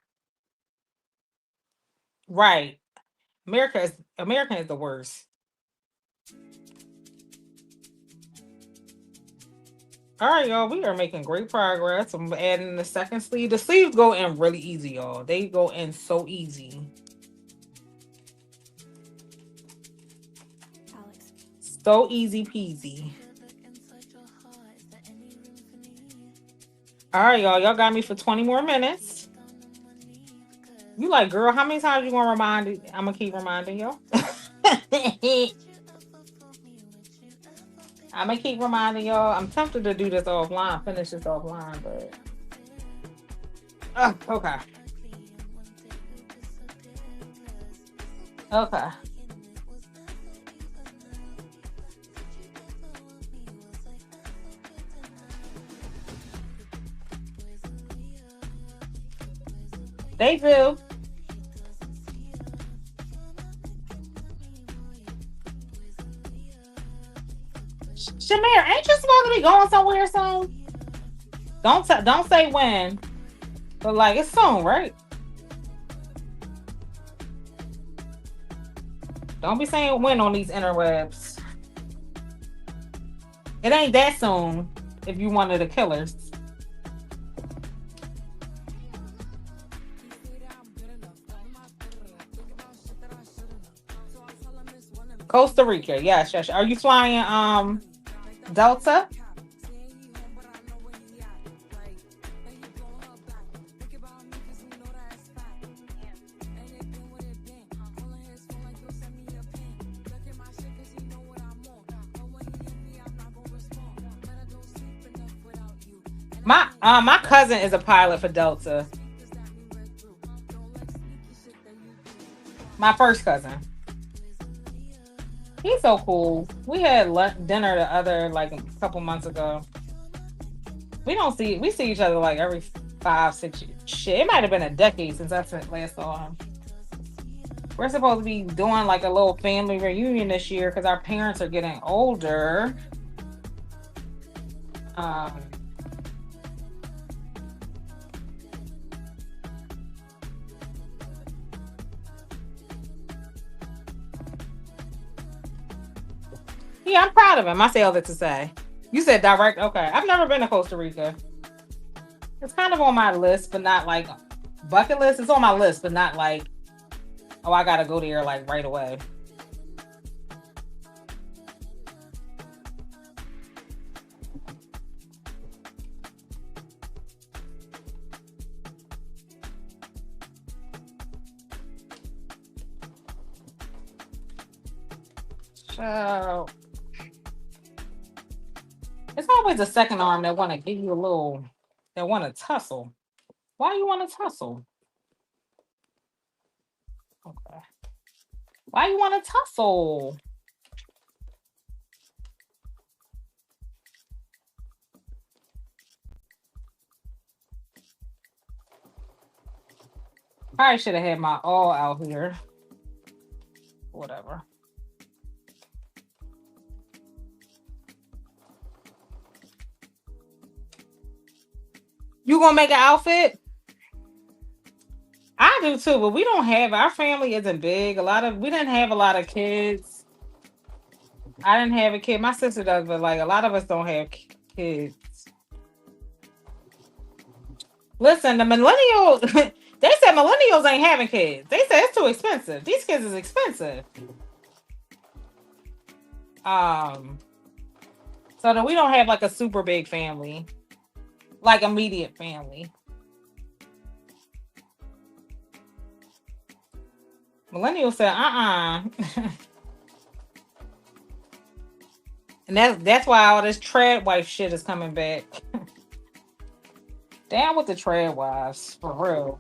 Right. American is the worst. All right, y'all. We are making great progress. I'm adding the second sleeve. The sleeves go in really easy, y'all. They go in so easy. So easy peasy. All right, y'all. Y'all got me for 20 more minutes. You like, girl, how many times you gonna remind it? I'm gonna keep reminding y'all. I'm gonna keep reminding y'all. I'm tempted to do this offline, finish this offline, but okay. Okay. They do. Shamir, ain't you supposed to be going somewhere soon? Don't say when, but like it's soon, right? Don't be saying when on these interwebs. It ain't that soon if you one of the killers. Costa Rica, yes. Are you flying Delta? My cousin is a pilot for Delta. My first cousin. He's so cool. We had dinner the other like a couple months ago. We see each other like every 5-6 years. Shit, it might have been a decade since I last saw him. We're supposed to be doing like a little family reunion this year because our parents are getting older. Um, yeah, I'm proud of him. I say all that to say. You said direct. Okay. I've never been to Costa Rica. It's kind of on my list, but not like bucket list. It's on my list, but not like, oh, I gotta go there like right away. So it's always a second arm that want to give you a little, that want to tussle. Why you want to tussle? Okay. Why you want to tussle? Probably should have had my all out here. Whatever. You gonna make an outfit? I do too, but we don't have, our family isn't big. We didn't have a lot of kids. I didn't have a kid. My sister does, but like a lot of us don't have kids. Listen, the millennials, they said millennials ain't having kids. They said it's too expensive. These kids is expensive. So that we don't have like a super big family, like immediate family. Millennials said, and that's why all this trad wife shit is coming back. Down with the trad wives, for real.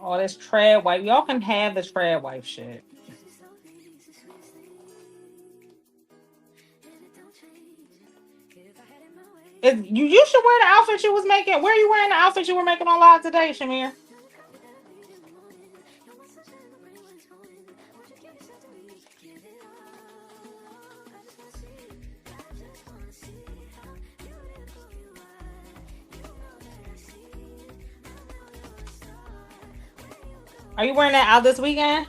All this trad wife, y'all can have the trad wife shit. You should wear the outfit you was making. Where are you wearing the outfit you were making on live today, Shamir? Are you wearing that out this weekend?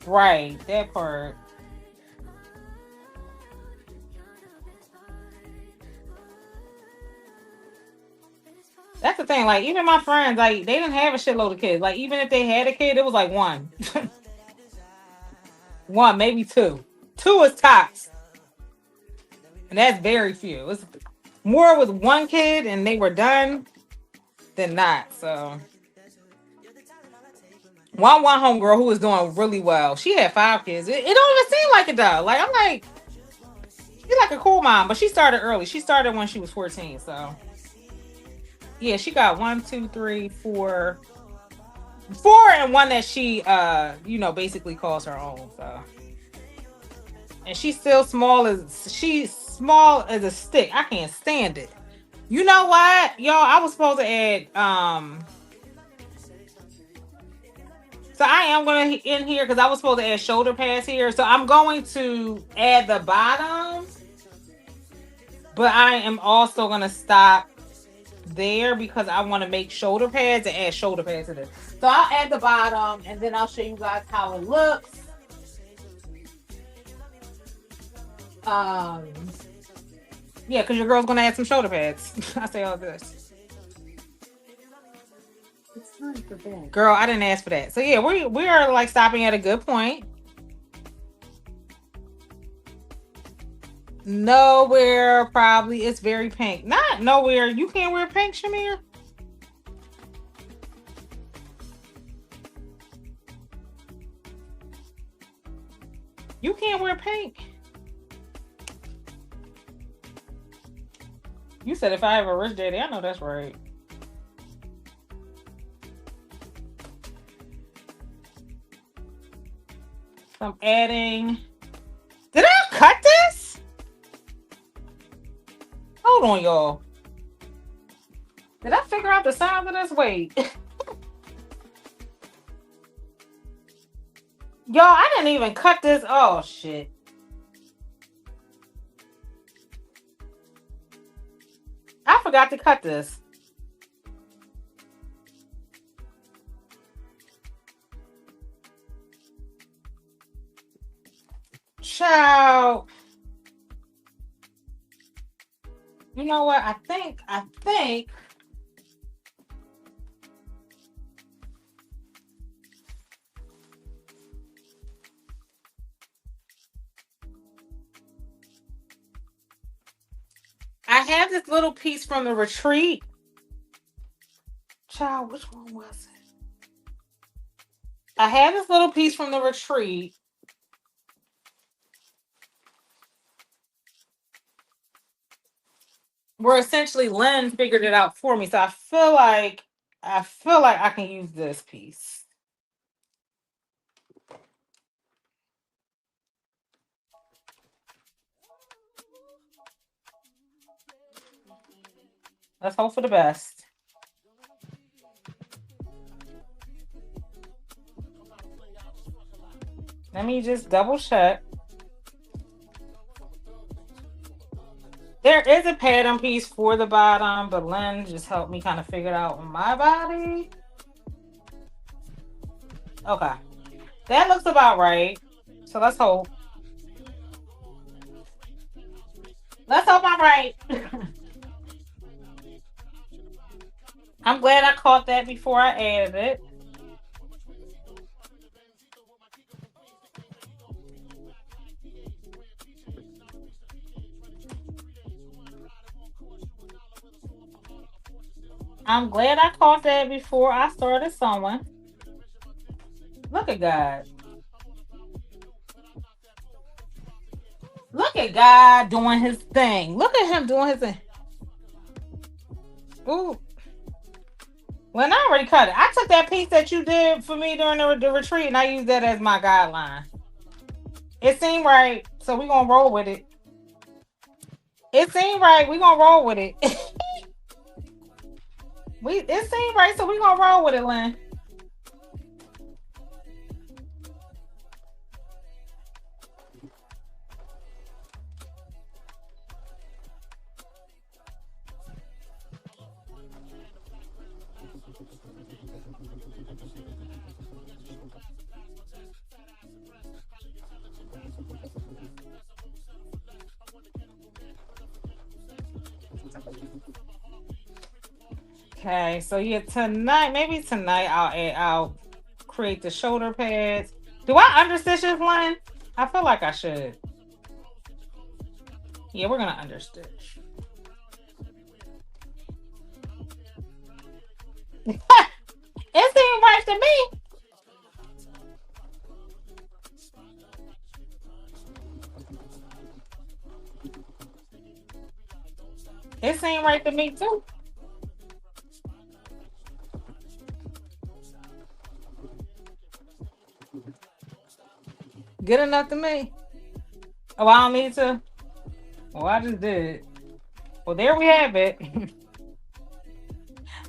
Right, that part. That's the thing. Like, even my friends, like, they didn't have a shitload of kids. Like, even if they had a kid, it was like one. One, maybe two. Two is tops. And that's very few. It's more with one kid and they were done than not. So one homegirl who was doing really well. She had 5 kids. It don't even seem like it though. Like, I'm like, she's like a cool mom, but she started early. She started when she was 14. So yeah, she got 1, 2, 3, 4, and one that she basically calls her own. So, and she's still small as a stick. I can't stand it. You know what, y'all? I was supposed to add so I am going to in here because I was supposed to add shoulder pads here. So I'm going to add the bottoms, but I am also going to stop there because I want to make shoulder pads and add shoulder pads to this. So I'll add the bottom and then I'll show you guys how it looks. Yeah, because your girl's gonna add some shoulder pads. I say all this. Girl, I didn't ask for that. So yeah, we are like stopping at a good point. Nowhere, probably. It's very pink. Not nowhere. You can't wear pink, Shamir. You can't wear pink. You said if I have a rich daddy, I know that's right. So I'm adding. Did I cut this? Hold on, y'all. Did I figure out the size of this? Wait. Y'all, I didn't even cut this. Oh, shit. I forgot to cut this. Ciao. You know what? I think I have this little piece from the retreat. Child, which one was it? I had this little piece from the retreat. Where essentially Lynn figured it out for me. So I feel like I can use this piece. Let's hope for the best. Let me just double check. There is a pattern piece for the bottom, but Lynn just helped me kind of figure it out on my body. Okay. That looks about right. So let's hope. Let's hope I'm right. I'm glad I caught that before I added it. I'm glad I caught that before I started sewing. Look at God. Look at God doing his thing. Look at him doing his thing. Ooh. Well, I already cut it. I took that piece that you did for me during the retreat and I used that as my guideline. It seemed right, so we're going to roll with it. It seemed right. We're going to roll with it. It seemed right, so we're going to roll with it, Lynn. Okay, so yeah, maybe tonight I'll create the shoulder pads. Do I understitch this, Lynn? I feel like I should. Yeah, we're gonna understitch. It seemed right to me. It seemed right to me too. Good enough to me. Oh, I don't need to. Well, I just did. Well, there we have it.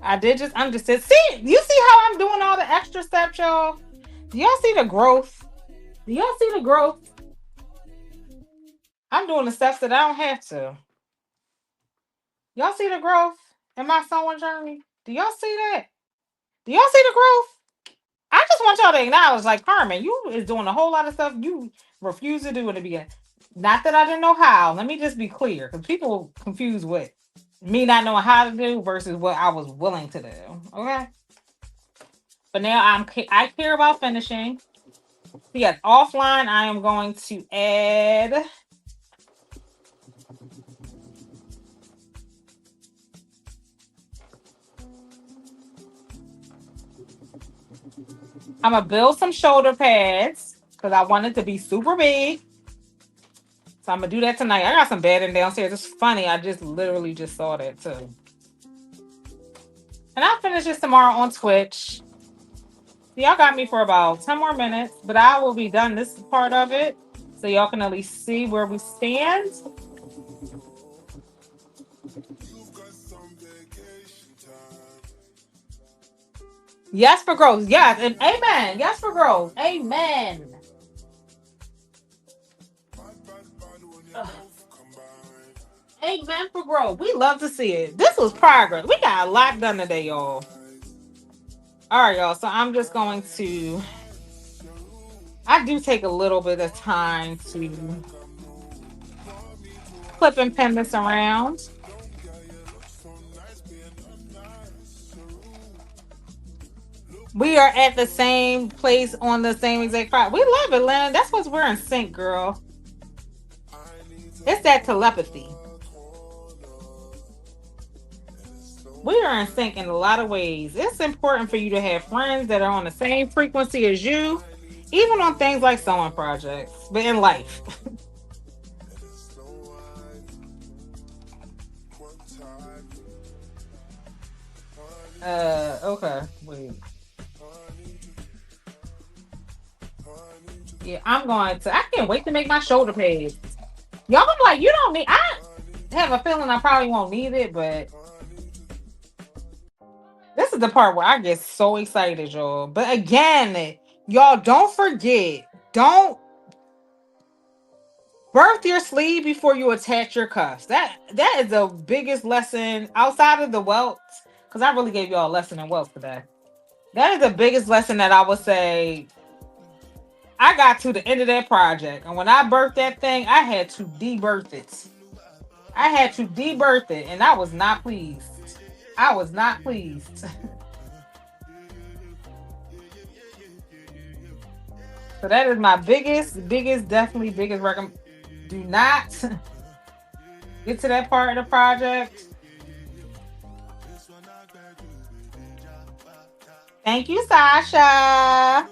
I did just understitch. See, you see how I'm doing all the extra steps, y'all? Do y'all see the growth? Do y'all see the growth? I'm doing the steps that I don't have to. Y'all see the growth in my sewing journey? Do y'all see that? Do y'all see the growth? I just want y'all to acknowledge, like, Carmen, you is doing a whole lot of stuff you refuse to do in the beginning. Not that I didn't know how. Let me just be clear, because people confuse what me not knowing how to do versus what I was willing to do. Okay. But now I care about finishing. So yes, offline, I am going to add. I'm gonna build some shoulder pads because I want it to be super big. So I'm gonna do that tonight. I got some bedding downstairs. It's funny. I just literally just saw that too. And I'll finish this tomorrow on Twitch. Y'all got me for about 10 more minutes, but I will be done this part of it. So y'all can at least see where we stand. Yes for growth. Yes. And amen. Yes for growth. Amen. Ugh. Amen for growth. We love to see it. This was progress. We got a lot done today, y'all. All right, y'all. So I'm just going to. I do take a little bit of time to clip and pin this around. We are at the same place on the same exact spot. We love it, Lynn. That's what we're in sync, girl. It's that telepathy. We are in sync in a lot of ways. It's important for you to have friends that are on the same frequency as you, even on things like sewing projects, but in life. Okay, wait. Yeah, I'm going to. I can't wait to make my shoulder pads. Y'all gonna be like, you don't need. I have a feeling I probably won't need it, but this is the part where I get so excited, y'all. But again, y'all don't forget, don't birth your sleeve before you attach your cuffs. That is the biggest lesson outside of the welts, because I really gave y'all a lesson in welts today. That is the biggest lesson that I would say. I got to the end of that project, and when I birthed that thing, I had to debirth it. I had to debirth it, and I was not pleased. I was not pleased. So that is my definitely biggest recommend. Do not get to that part of the project. Thank you, Sasha.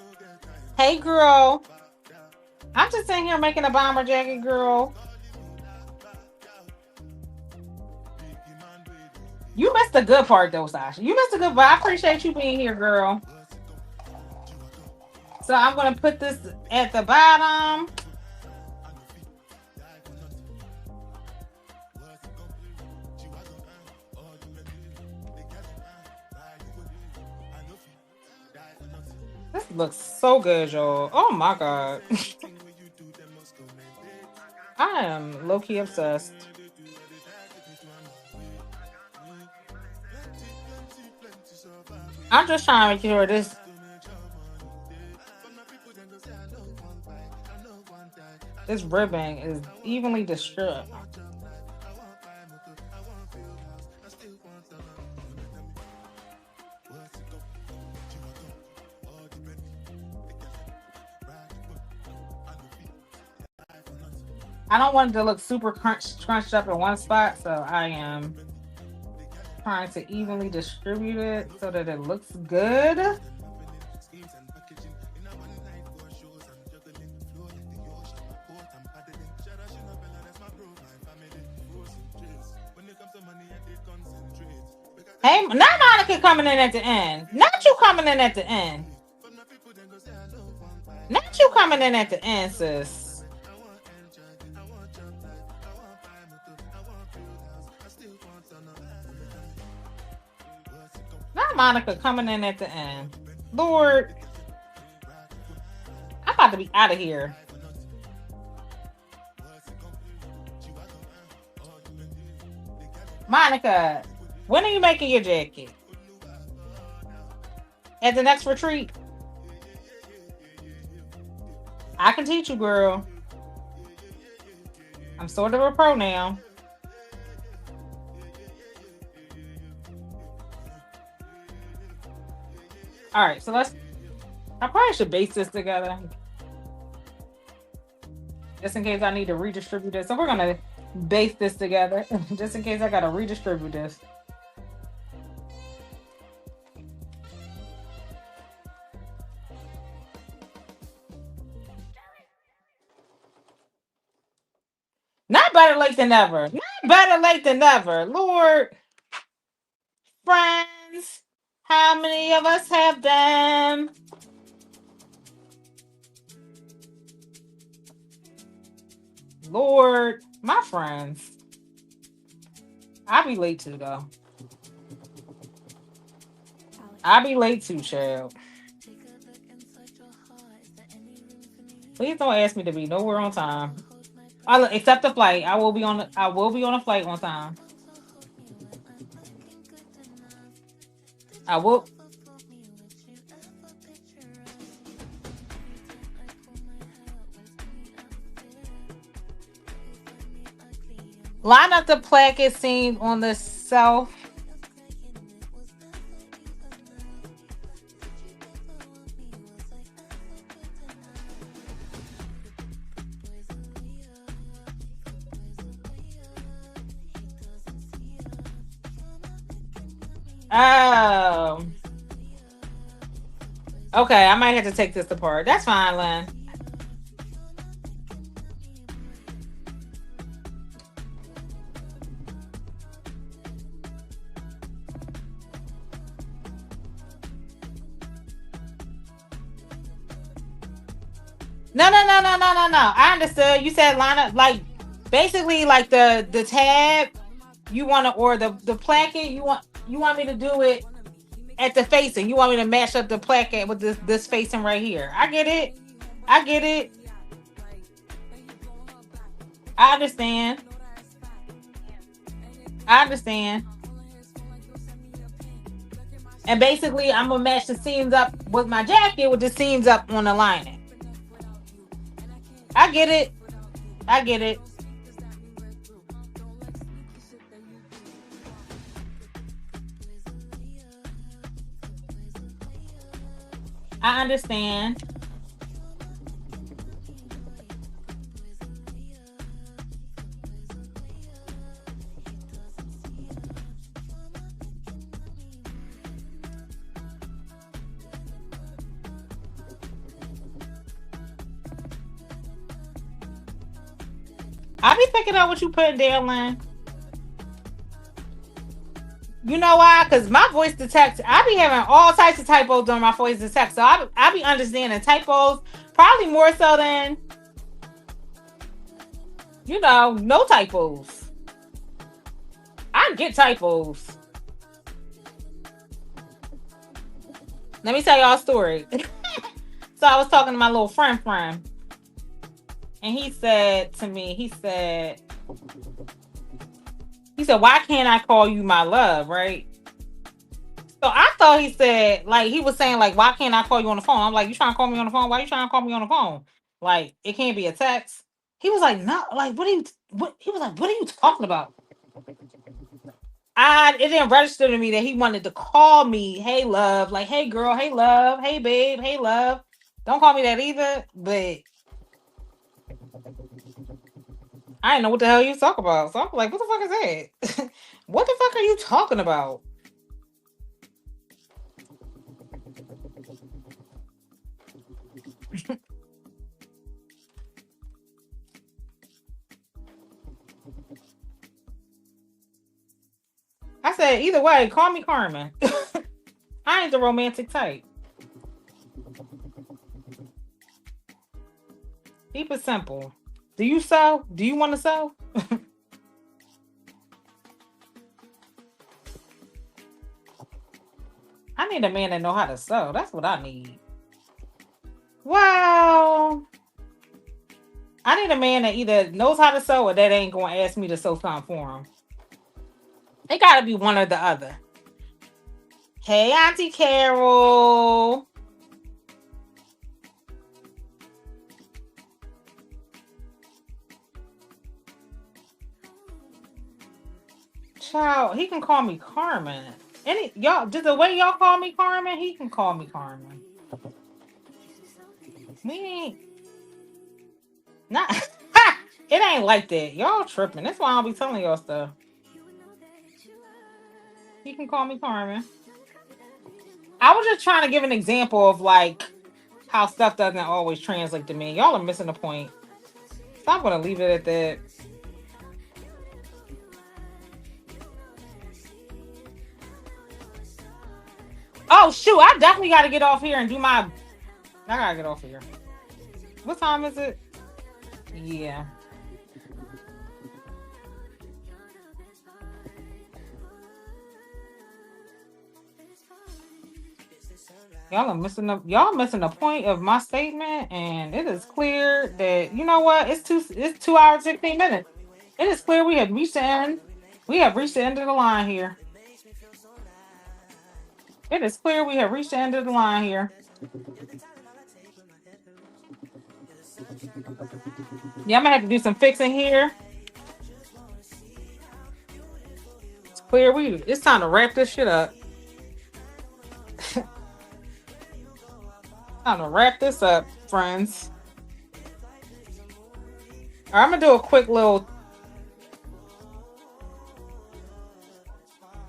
Hey, girl. I'm just sitting here making a bomber jacket, girl. You missed the good part, though, Sasha. You missed the good part. I appreciate you being here, girl. So I'm going to put this at the bottom. This looks so good, y'all. Oh, my God. I am low-key obsessed. I'm just trying to make sure this ribbon is evenly distributed. I don't want it to look super crunched up in one spot, so I am trying to evenly distribute it so that it looks good. Hey, not Monica coming in at the end. Not you coming in at the end. Not you coming in at the end, sis. Not Monica coming in at the end. Lord, I'm about to be out of here. Monica, when are you making your jacket? At the next retreat? I can teach you, girl. I'm sort of a pro now. All right, so I probably should base this together. Just in case I need to redistribute this. So we're going to base this together. Just in case I got to redistribute this. Not better late than never. Not better late than never. Lord, friends, how many of us have them? Lord, my friends. I'll be late too, though. I'll be late too, child. Please don't ask me to be nowhere on time. Except the flight. I will be on a flight on time. I will line up the placket seen on the south. Oh. Okay, I might have to take this apart. That's fine, Lynn. No. I understood. You said line up like basically like the tab you want to or the placket you want me to do it at the facing. You want me to match up the placket with this facing right here. I get it. I get it. I understand. I understand. And basically, I'm gonna match the seams up with my jacket with the seams up on the lining. I get it. I get it. I understand. I be picking up what you put in there, Lynn. You know why? Because my voice detects. I be having all types of typos on my voice detect. So I be understanding typos probably more so than no typos. I get typos. Let me tell y'all a story. So I was talking to my little friend, and he said to me, he said, why can't I call you my love, right? So I thought he said, like, he was saying, like, why can't I call you on the phone? I'm like, you trying to call me on the phone? Why you trying to call me on the phone? Like, it can't be a text. He was like, no, like, he was like, what are you talking about? It didn't register to me that he wanted to call me, hey love, like, hey girl, hey love, hey babe, hey love. Don't call me that either, but I didn't know what the hell you talk about. So I'm like, what the fuck is that? What the fuck are you talking about? I said, either way, call me Carmen. I ain't the romantic type. Keep it simple. Do you sew? Do you want to sew? I need a man that know how to sew. That's what I need. Well, I need a man that either knows how to sew or that ain't going to ask me to sew something for him. It got to be one or the other. Hey, Auntie Carol. Child, he can call me Carmen. Just the way y'all call me Carmen, he can call me Carmen. We ain't not. It ain't like that. Y'all tripping. That's why I'll be telling y'all stuff. He can call me Carmen. I was just trying to give an example of like how stuff doesn't always translate to me. Y'all are missing the point. So I'm gonna leave it at that. Oh shoot! I definitely got to get off here and do my. I gotta get off here. What time is it? Yeah. Y'all missing the point of my statement, and it is clear that you know what? It's 2 hours, 16 minutes. It is clear we have reached the end. We have reached the end of the line here. It is clear we have reached the end of the line here. Yeah, I'm gonna have to do some fixing here. It's clear it's time to wrap this shit up. Time to wrap this up, friends. All right, I'm gonna do a quick little.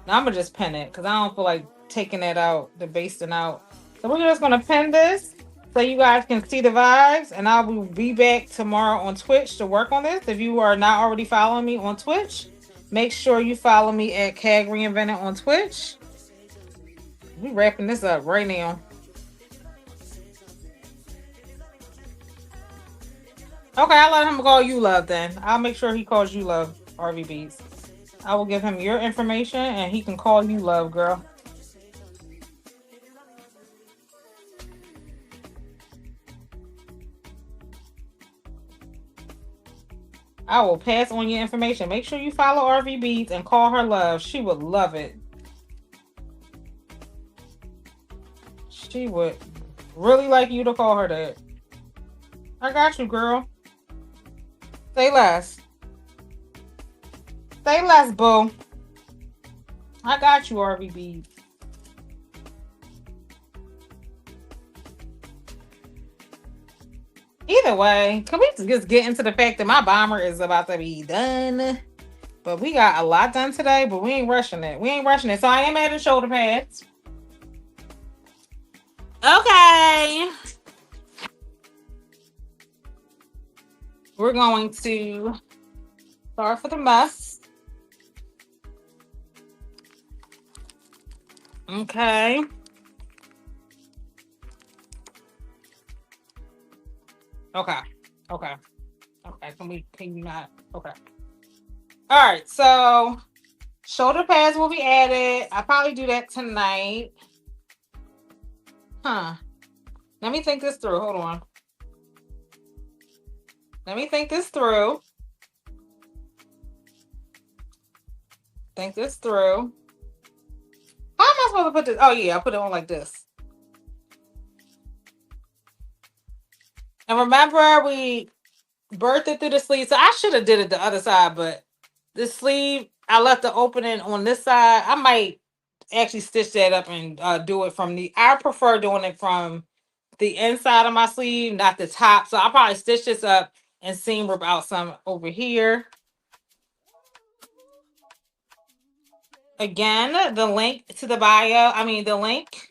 Now I'm gonna just pin it because I don't feel like taking that out, the basting out. So we're just gonna pin this so you guys can see the vibes, and I will be back tomorrow on Twitch to work on this. If you are not already following me on Twitch, make sure you follow me at cagreinvented on Twitch. We wrapping this up right now. Okay, I'll let him call you love then. I'll make sure he calls you love, RVBs. I will give him your information and he can call you love, girl. I will pass on your information. Make sure you follow RVBs and call her love. She would love it. She would really like you to call her that. I got you, girl. Say less. Say less, boo. I got you, RVB. Either way, can we just get into the fact that my bomber is about to be done? But we got a lot done today, but we ain't rushing it. So I am adding shoulder pads. Okay. We're going to start for the mess. Okay. Okay. Can you not? Okay. All right. So shoulder pads will be added. I'll probably do that tonight. Let me think this through. Hold on. Let me think this through. How am I supposed to put this? Oh, yeah. I put it on like this. And remember, we birthed it through the sleeve. So I should have did it the other side, but the sleeve, I left the opening on this side. I might actually stitch that up and do it from I prefer doing it from the inside of my sleeve, not the top. So I'll probably stitch this up and seam rip out some over here. Again, the link to the bio. The link.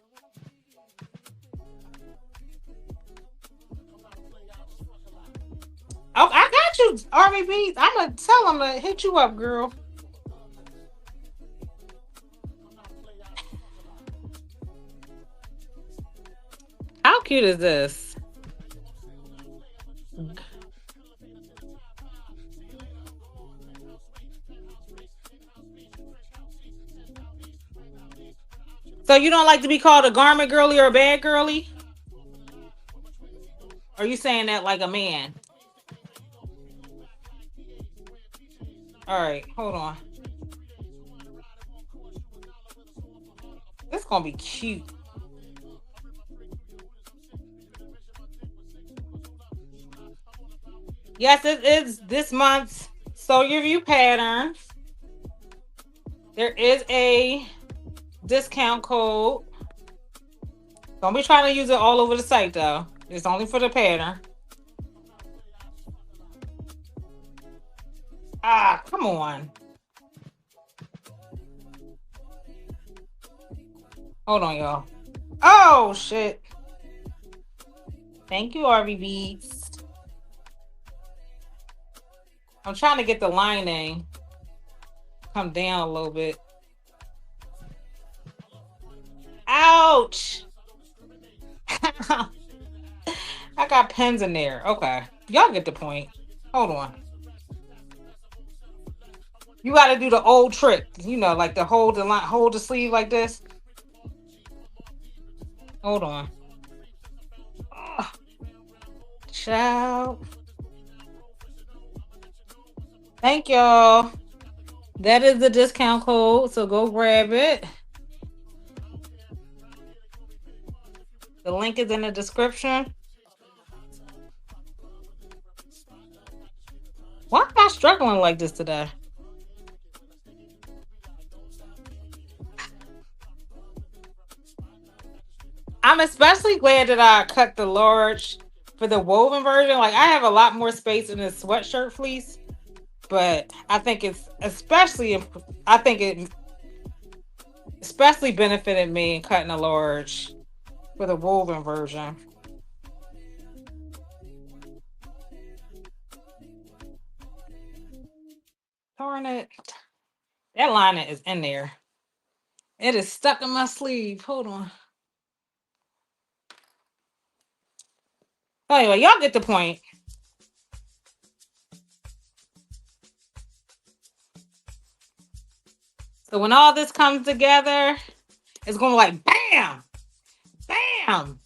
Oh, I got you, RVB. I'm going to tell them to hit you up, girl. How cute is this? So you don't like to be called a garment girly or a bag girly? Or are you saying that like a man? All right, hold on. This is going to be cute. Yes, it is this month's Sew Your View pattern. There is a discount code. Don't be trying to use it all over the site, though. It's only for the pattern. Ah, come on. Hold on, y'all. Oh, shit. Thank you, RVBs. I'm trying to get the lining come down a little bit. Ouch! I got pins in there. Okay. Y'all get the point. Hold on. You got to do the old trick. Like hold the sleeve like this. Hold on. Oh, child. Thank y'all. That is the discount code, so go grab it. The link is in the description. Why am I struggling like this today? I'm especially glad that I cut the large for the woven version. Like, I have a lot more space in this sweatshirt fleece, but I think it's I think it especially benefited me in cutting a large for the woven version. Darn it. That lining is in there. It is stuck in my sleeve. Hold on. Anyway, y'all get the point. So when all this comes together, it's going to like bam, bam,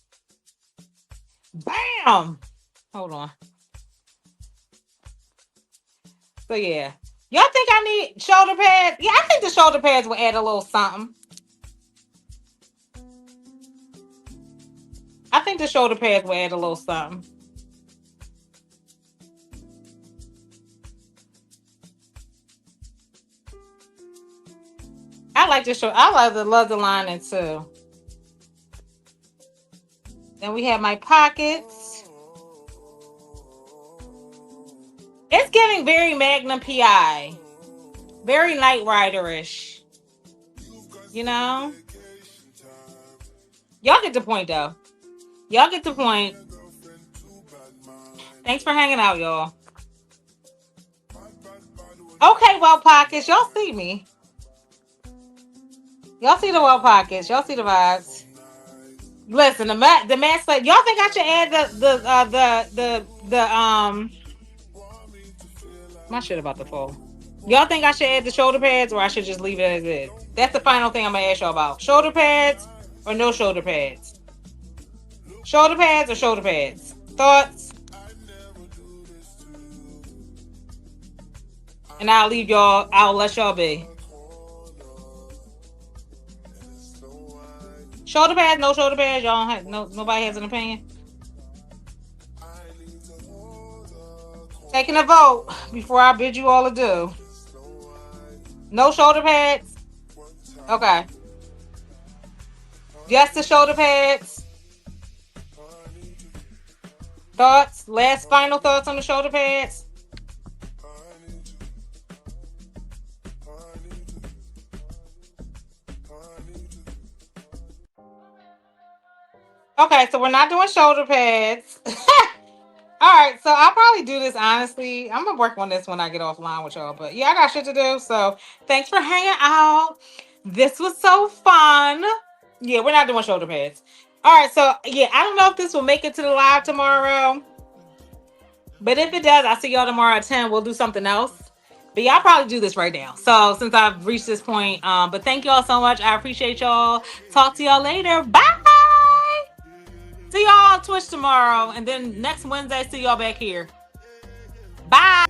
bam. Hold on. So yeah. Y'all think I need shoulder pads? Yeah, I think the shoulder pads will add a little something. I think the shoulder pads will add a little something. I like this show. I love the lining too. Then we have my pockets. It's getting very Magnum PI. Very Knight Rider-ish. You know? Y'all get the point though. Y'all get the point. Thanks for hanging out, y'all. Okay, well, pockets. Y'all see me. Y'all see the well pockets. Y'all see the vibes. Listen, the mask. Like, y'all think I should add the my shit about the fall. Y'all think I should add the shoulder pads, or I should just leave it as is? That's the final thing I'm gonna ask y'all about. Shoulder pads or no shoulder pads? Shoulder pads or shoulder pads? Thoughts? And I'll leave y'all. I'll let y'all be. Shoulder pads, no shoulder pads. Y'all don't have nobody has an opinion. Taking a vote before I bid you all adieu. No shoulder pads. Okay. Just the shoulder pads. Thoughts? Last final thoughts on the shoulder pads? Okay, so we're not doing shoulder pads. All right, so I'll probably do this honestly. I'm gonna work on this when I get offline with y'all. But yeah, I got shit to do. So thanks for hanging out. This was so fun. Yeah, we're not doing shoulder pads. All right, so yeah, I don't know if this will make it to the live tomorrow. But if it does, I'll see y'all tomorrow at 10. We'll do something else. But y'all probably do this right now. So since I've reached this point, but thank y'all so much. I appreciate y'all. Talk to y'all later. Bye. See y'all on Twitch tomorrow. And then next Wednesday, see y'all back here. Bye.